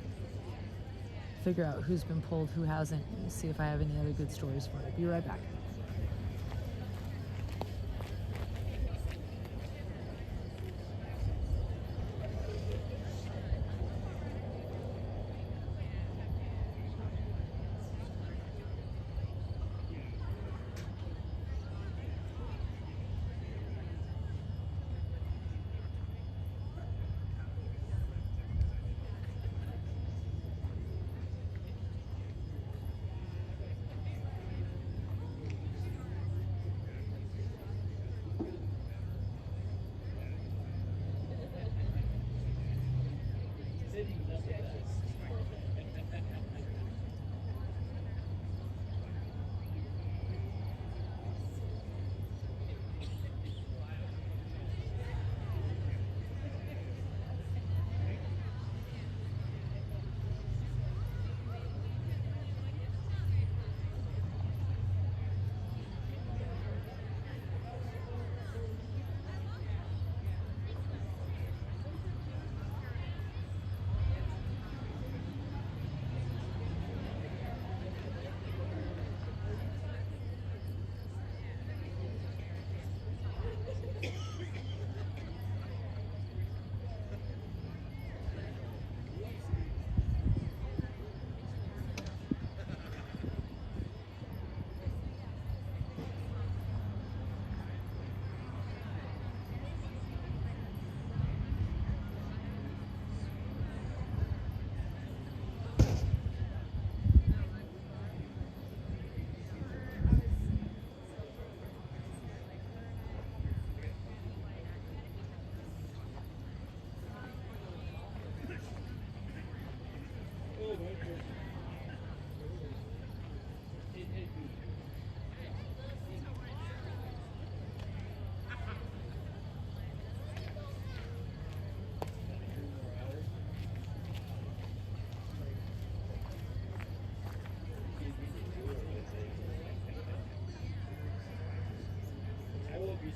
figure out who's been polled, who hasn't, and see if I have any other good stories for you. Be right back.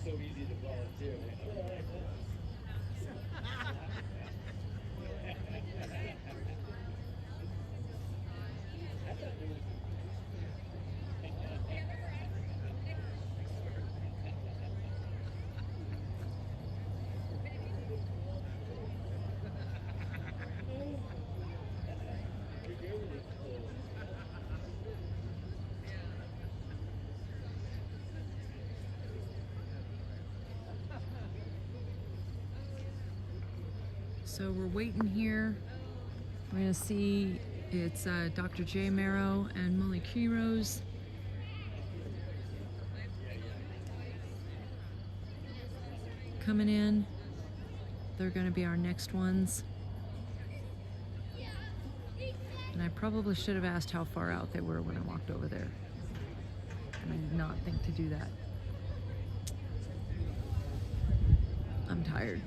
So easy to volunteer. So we're waiting here. We're gonna see it's Dr. J. Marrow and Molly Quiros. Coming in. They're gonna be our next ones. And I probably should have asked how far out they were when I walked over there. And I did not think to do that. I'm tired.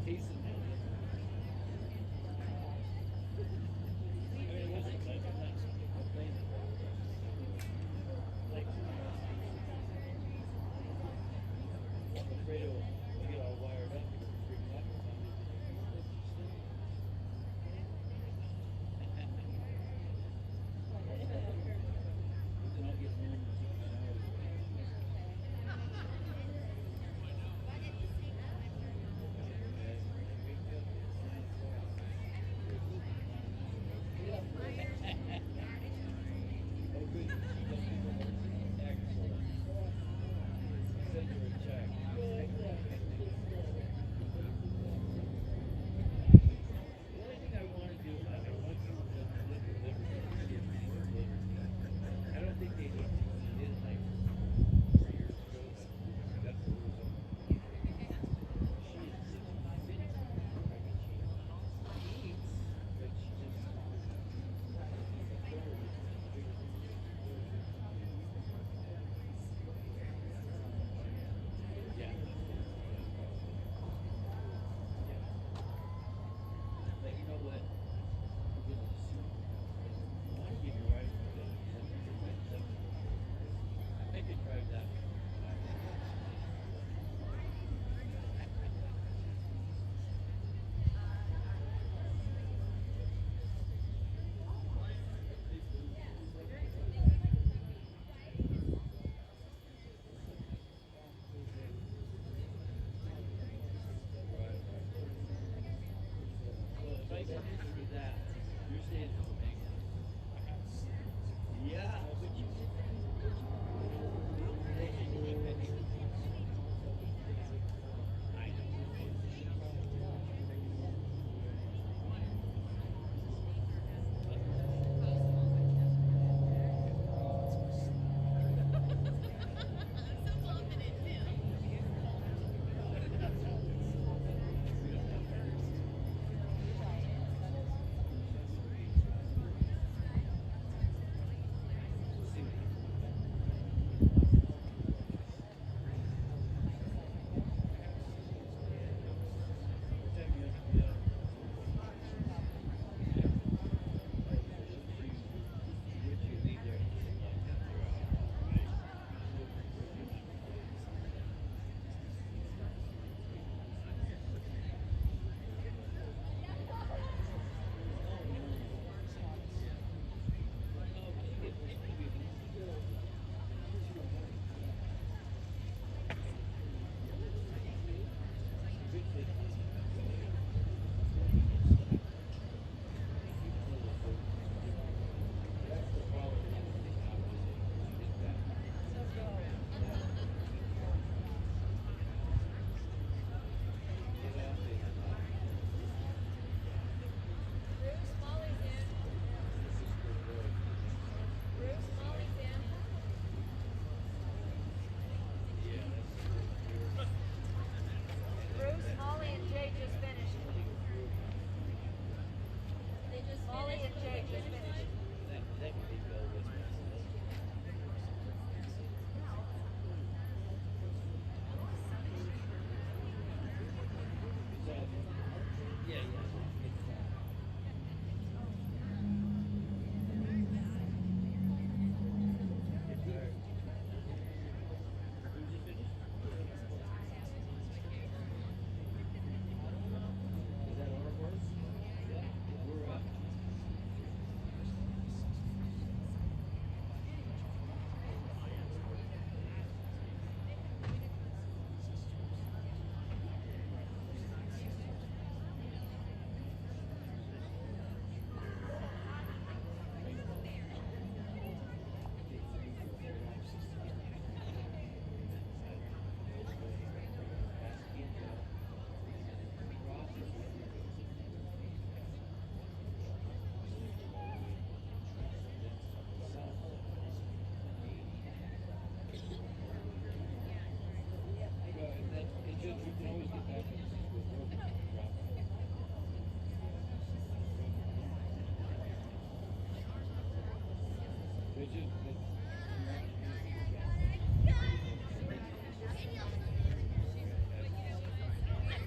tasted it. I mean, it wasn't like I'm not complaining. Like, I'm afraid it'll get all wired up and freak out or something. Then I'll get home and take a shower. Oh, good. Excellent. Send her a check. The only thing I want to do, I want you to look at Liberty. I don't think they need to. They did like 3 years ago, but that's the rules. She is such a fit. I mean, she eats, but she just. Yeah. But you know what? I want to give you a ride for this. I could drive that. Well, if I can do that, you're staying in Omega. Yeah, but you.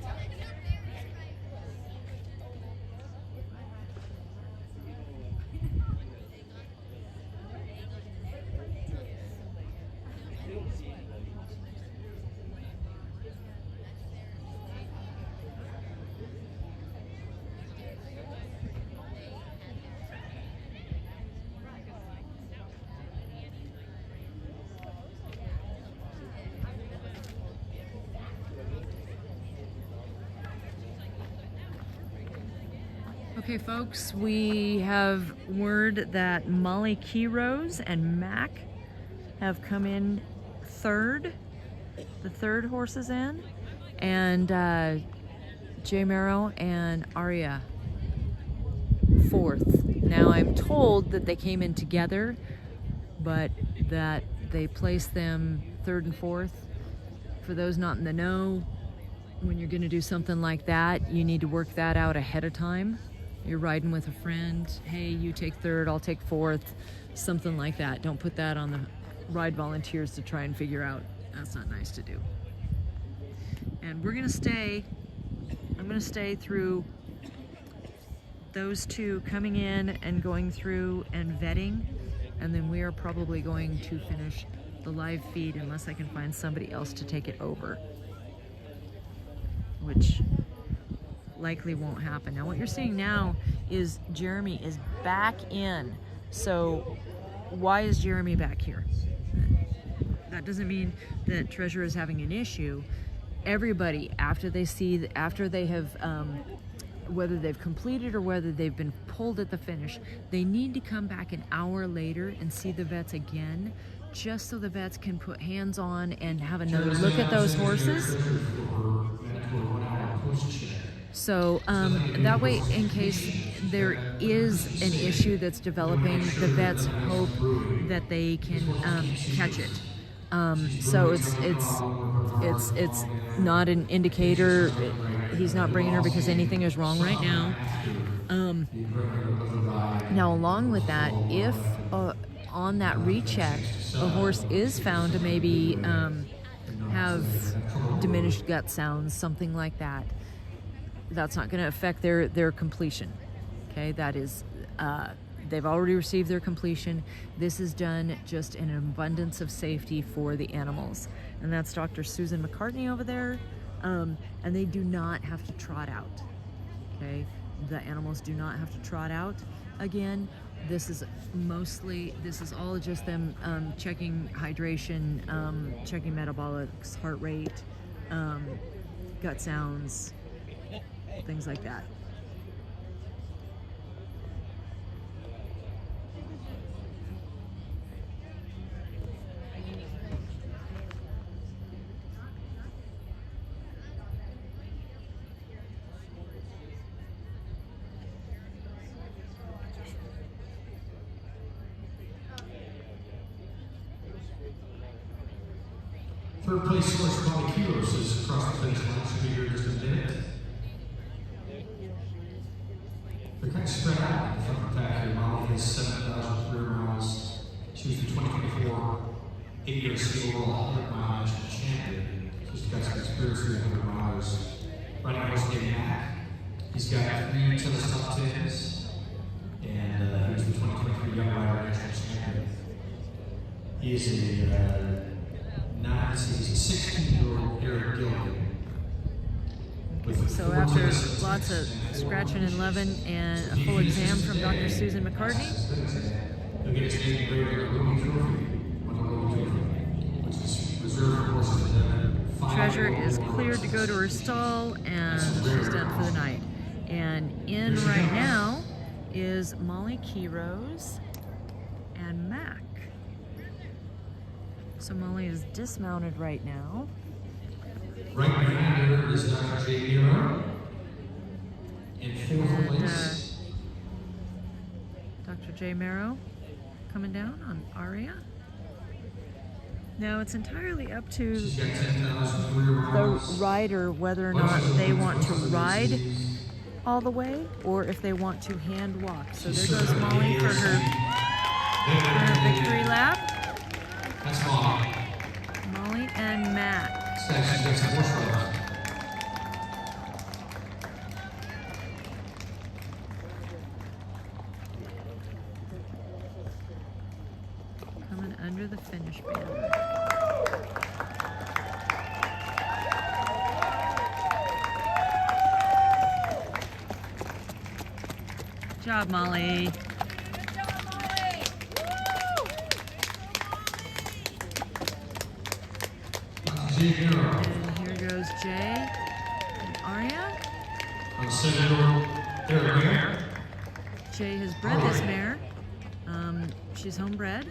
I Okay, folks, we have word that Molly Keyrose and Mac have come in third. The third horse is in, and J Marrow and Aria fourth. Now I'm told that they came in together, but that they placed them third and fourth. For those not in the know, when you're going to do something like that, you need to work that out ahead of time. You're riding with a friend, hey, you take third, I'll take fourth, something like that. Don't put that on the ride volunteers to try and figure out. That's not nice to do. And we're going to stay, I'm going to stay through those two coming in and going through and vetting, and then we are probably going to finish the live feed unless I can find somebody else to take it over, which likely won't happen. Now what you're seeing now is Jeremy is back in. So why is Jeremy back here? That doesn't mean that Treasure is having an issue. Everybody, after they have whether they've completed or whether they've been pulled at the finish, they need to come back an hour later and see the vets again, just so the vets can put hands on and have another look at those horses. So that way, in case there is an issue that's developing, the vets hope that they can catch it. So it's not an indicator. He's not bringing her because anything is wrong right now. Now, along with that, if on that recheck a horse is found to maybe have diminished gut sounds, something like that, that's not going to affect their completion. Okay, that is, they've already received their completion. This is done just in an abundance of safety for the animals. And that's Dr. Susan McCartney over there. And they do not have to trot out. Okay, the animals do not have to trot out. Again, this is all just them checking hydration, checking metabolics, heart rate, gut sounds, things like that. Third place horse Molly Keyrose is across the finish line. Should be here just a minute. They're kind of spread out in the front of the pack here. Molly has 7,000 career miles. She was the 2024 ARC overall 100-mile national champion. She's got some experience with 100 miles. Riding a horse named Mac. He's got 3 Tevis top 10s, and he was the 2023 Young Rider national champion. He is a he's a 16-year-old Eric Gilligan. So after lots of scratching and loving and a full exam from Dr. Susan McCartney, he'll get his name engraved on a Ruby trophy, which is reserved for horses that have Treasure is cleared to go to her stall, and she's done for the night. And in right now is Molly Keyrose and Mac. So Molly is dismounted right now. Right behind her is Dr. J. Marrow in fourth place. Dr. J. Marrow coming down on Aria. Now it's entirely up to the rider whether or not they want to ride all the way or if they want to hand walk. So there goes Molly for her victory lap. That's Molly. Molly and Matt. She's got some horse riders. Coming under the finish banner. Good job, Molly. And here goes Jay and Aria. On the 7-year-old Eric Gilligan. Jay has bred this mare. She's homebred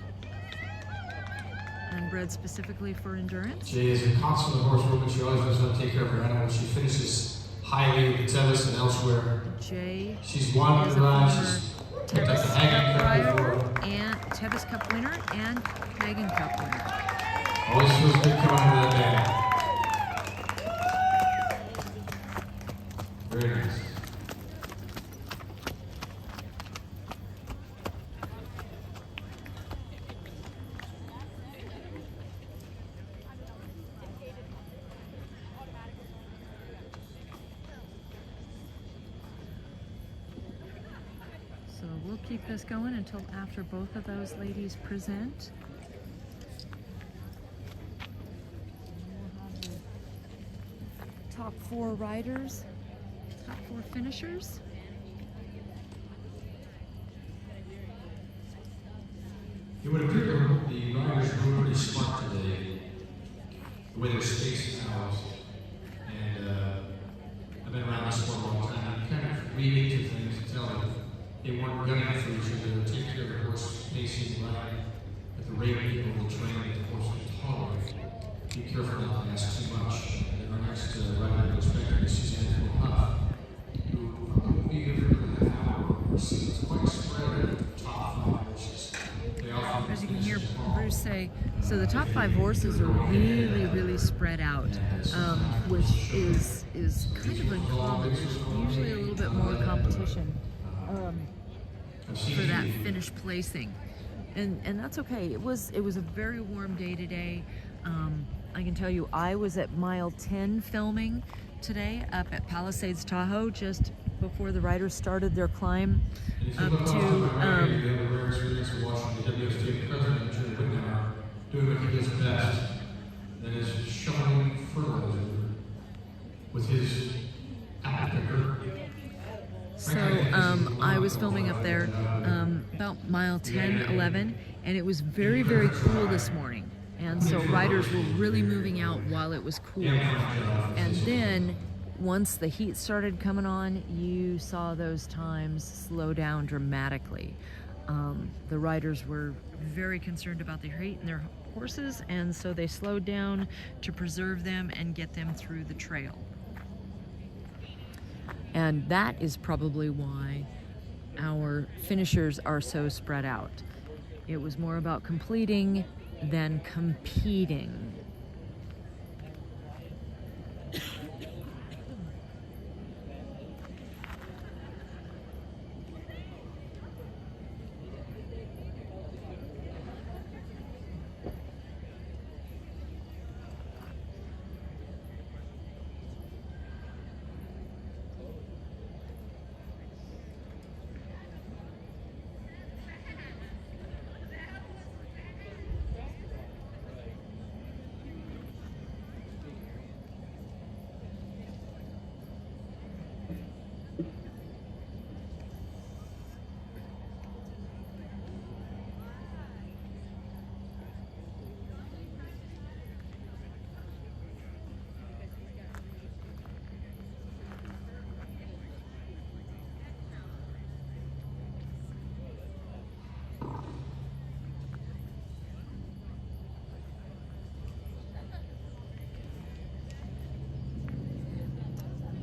and bred specifically for endurance. Jay is a consummate horsewoman. She always knows how to take care of her animals. She finishes highly at Tevis and elsewhere. Jay She's won is the a ride. former She's picked up Tevis the Hagen Cup Cup rider before. and Tevis Cup winner and Hagen Cup winner. Always feels good coming into that band. Very nice. So we'll keep this going until after both of those ladies present. We'll have the top 4 riders, top 4 finishers. It would appear that the riders were pretty smart today, the way they're spacing out. And I've been around this sport a long time. You kind of read into things and tell that they weren't gunning for each other. They were taking care of the horse spacing right at the rate people will train at the horse can tolerate. Be careful not to ask too much. And our next rider we're expecting is Suzanne Huff, who will be here for a half hour. It's quite spread at the top 5 horses. They often As you can hear Bruce say, so the top 5 horses are really, really spread out, which is kind of uncommon. There's usually a little bit more competition for that finish placing, and that's okay. It was a very warm day today. I can tell you, I was at mile 10 filming today up at Palisades Tahoe just before the riders started their climb up to doing what he does best, that is shoveling fertilizer with his apple picker. So I was filming up there about mile 10, 11, and it was very, very cool this morning. And so riders were really moving out while it was cool. And then once the heat started coming on, you saw those times slow down dramatically. The riders were very concerned about the heat in their horses, and so they slowed down to preserve them and get them through the trail. And that is probably why our finishers are so spread out. It was more about completing than competing.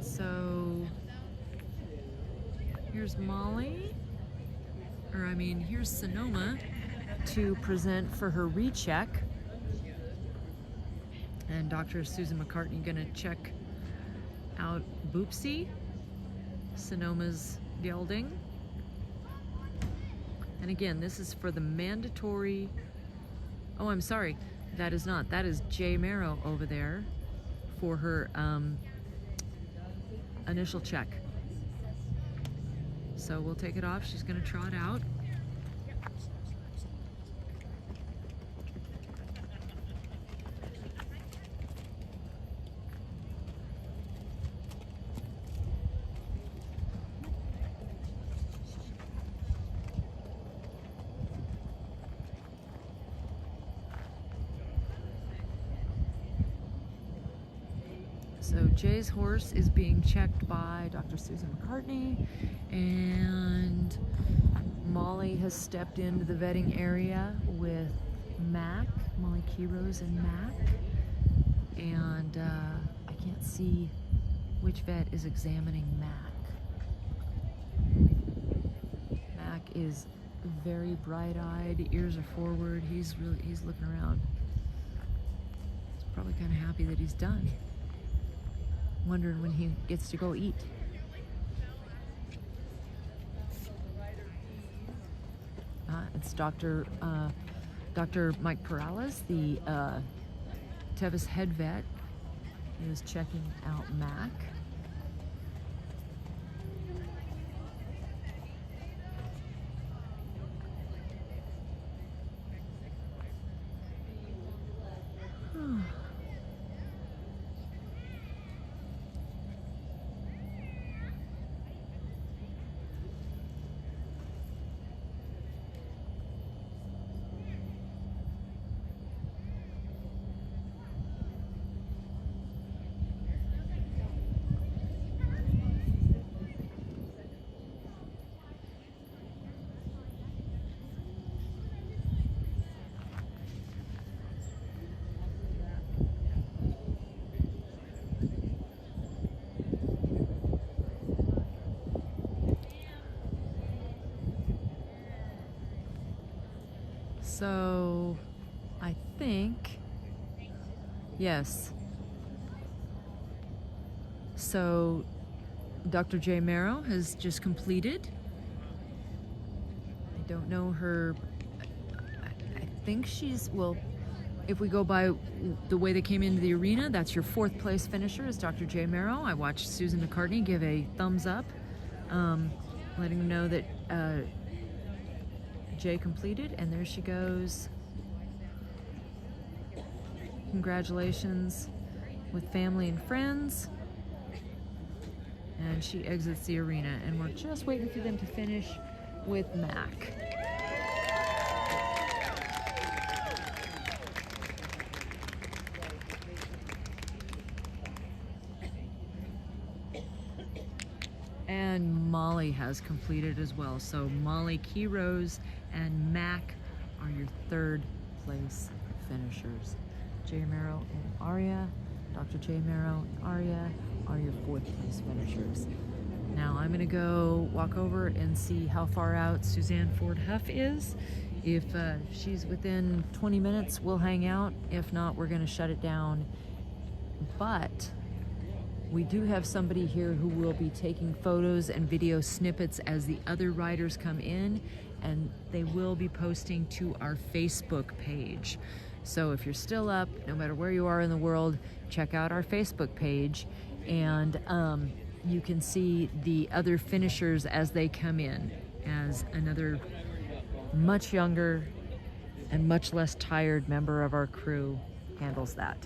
So here's Molly, here's Sonoma to present for her recheck. And Dr. Susan McCartney gonna check out Boopsie, Sonoma's gelding. And again, this is for the mandatory, oh, I'm sorry, that is not, that is Jay Marrow over there for her initial check. So we'll take it off. She's going to trot out. So Jay's horse is being checked by Dr. Susan McCartney, and Molly has stepped into the vetting area with Mac, Molly Keyrose and Mac, and I can't see which vet is examining Mac. Mac is very bright-eyed, ears are forward, he's looking around. He's probably kind of happy that he's done. Wondering when he gets to go eat. It's Dr. Mike Perales, the Tevis head vet, is checking out Mac. So, I think, yes. So, Dr. J. Marrow has just completed. I don't know her. I think she's, well, if we go by the way they came into the arena, that's your 4th place finisher is Dr. J. Marrow. I watched Susan McCartney give a thumbs up, letting them know that Jay completed, and there she goes. Congratulations with family and friends. And she exits the arena, and we're just waiting for them to finish with Mac. And Molly has completed as well. So Molly Keyrose and Mac are your 3rd place finishers. J. Marrow and Aria, Dr. J. Marrow and Aria are your 4th place finishers. Now I'm gonna go walk over and see how far out Suzanne Ford Huff is. If she's within 20 minutes, we'll hang out. If not, we're gonna shut it down. But we do have somebody here who will be taking photos and video snippets as the other riders come in, and they will be posting to our Facebook page. So if you're still up, no matter where you are in the world, check out our Facebook page, and you can see the other finishers as they come in, as another much younger and much less tired member of our crew handles that.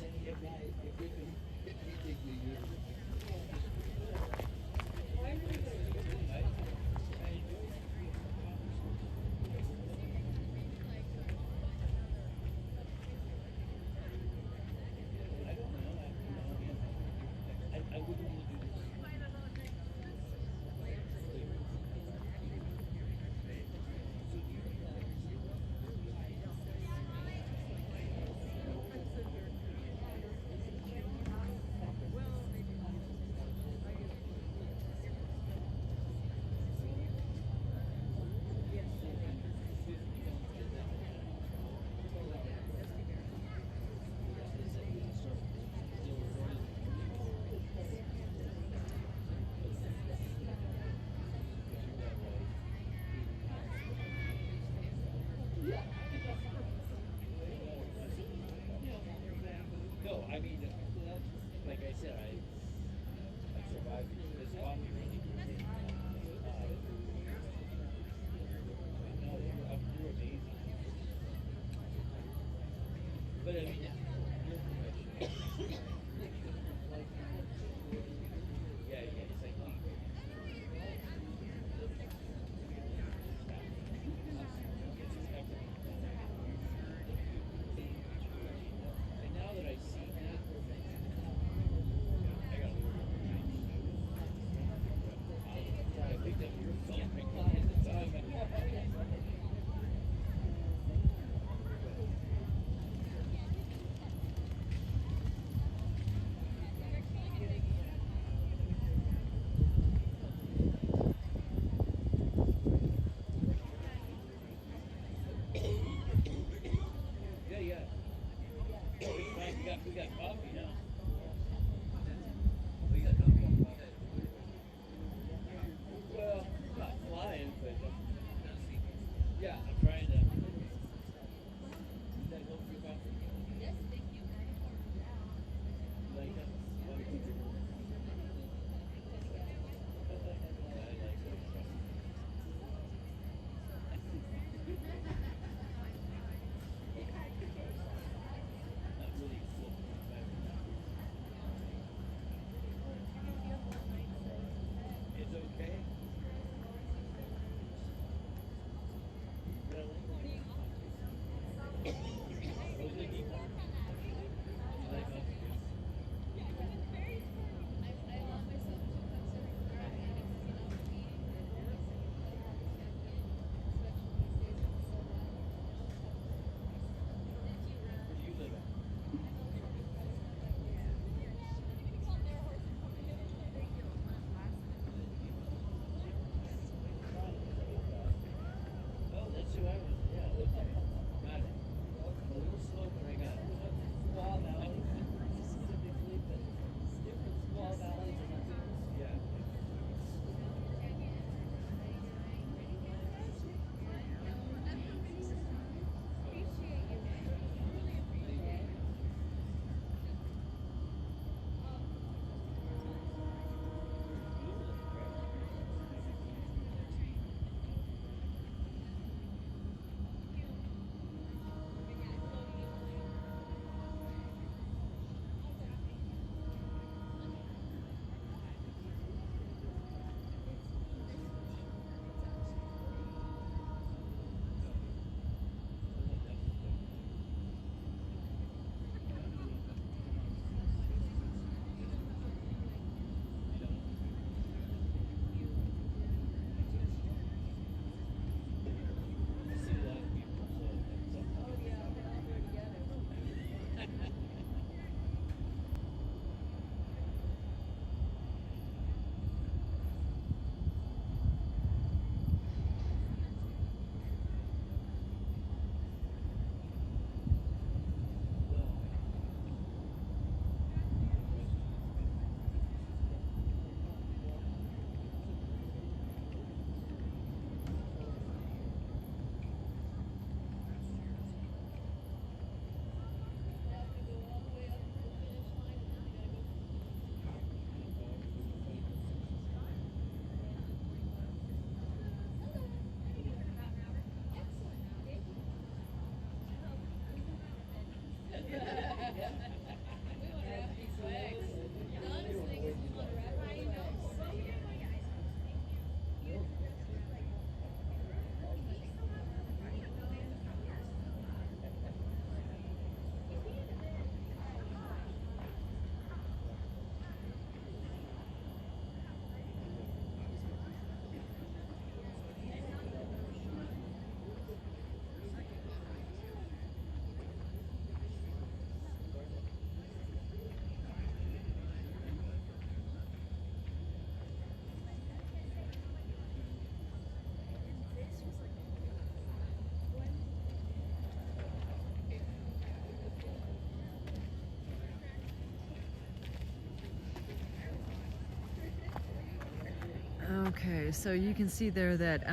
Okay, so you can see there that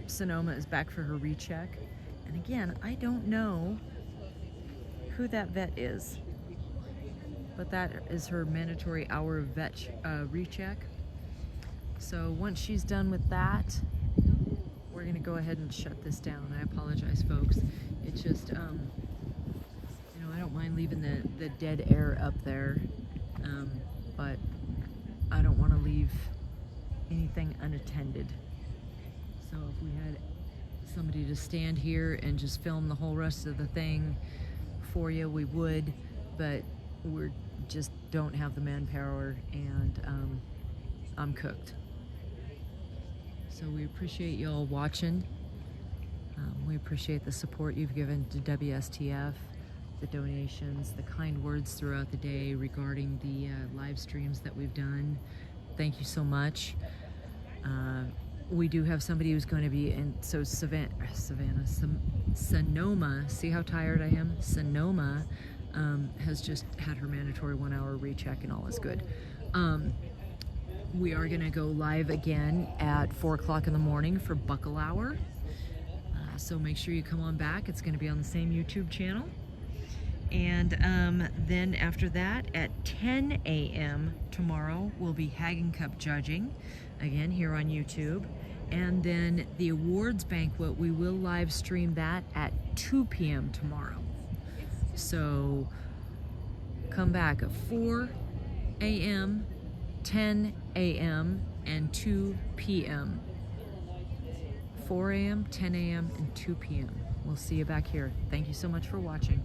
Sonoma is back for her recheck. And again, I don't know who that vet is, but that is her mandatory hour vet recheck. So once she's done with that, we're gonna go ahead and shut this down. I apologize, folks. It's just, you know, I don't mind leaving the dead air up there, but I don't want to leave anything unattended. So if we had somebody to stand here and just film the whole rest of the thing for you, we would, but we just don't have the manpower, and I'm cooked. So we appreciate y'all watching. We appreciate the support you've given to WSTF, the donations, the kind words throughout the day regarding the live streams that we've done. Thank you so much. We do have somebody who's going to be in, so Sonoma, see how tired I am? Sonoma has just had her mandatory 1 hour recheck and all is good. We are going to go live again at 4 o'clock in the morning for Buckle Hour. So make sure you come on back. It's going to be on the same YouTube channel. And then after that, at 10 a.m. tomorrow, we'll be Hagen Cup judging, again, here on YouTube. And then the awards banquet, we will live stream that at 2 p.m. tomorrow. So come back at 4 a.m., 10 a.m., and 2 p.m. 4 a.m., 10 a.m., and 2 p.m. We'll see you back here. Thank you so much for watching.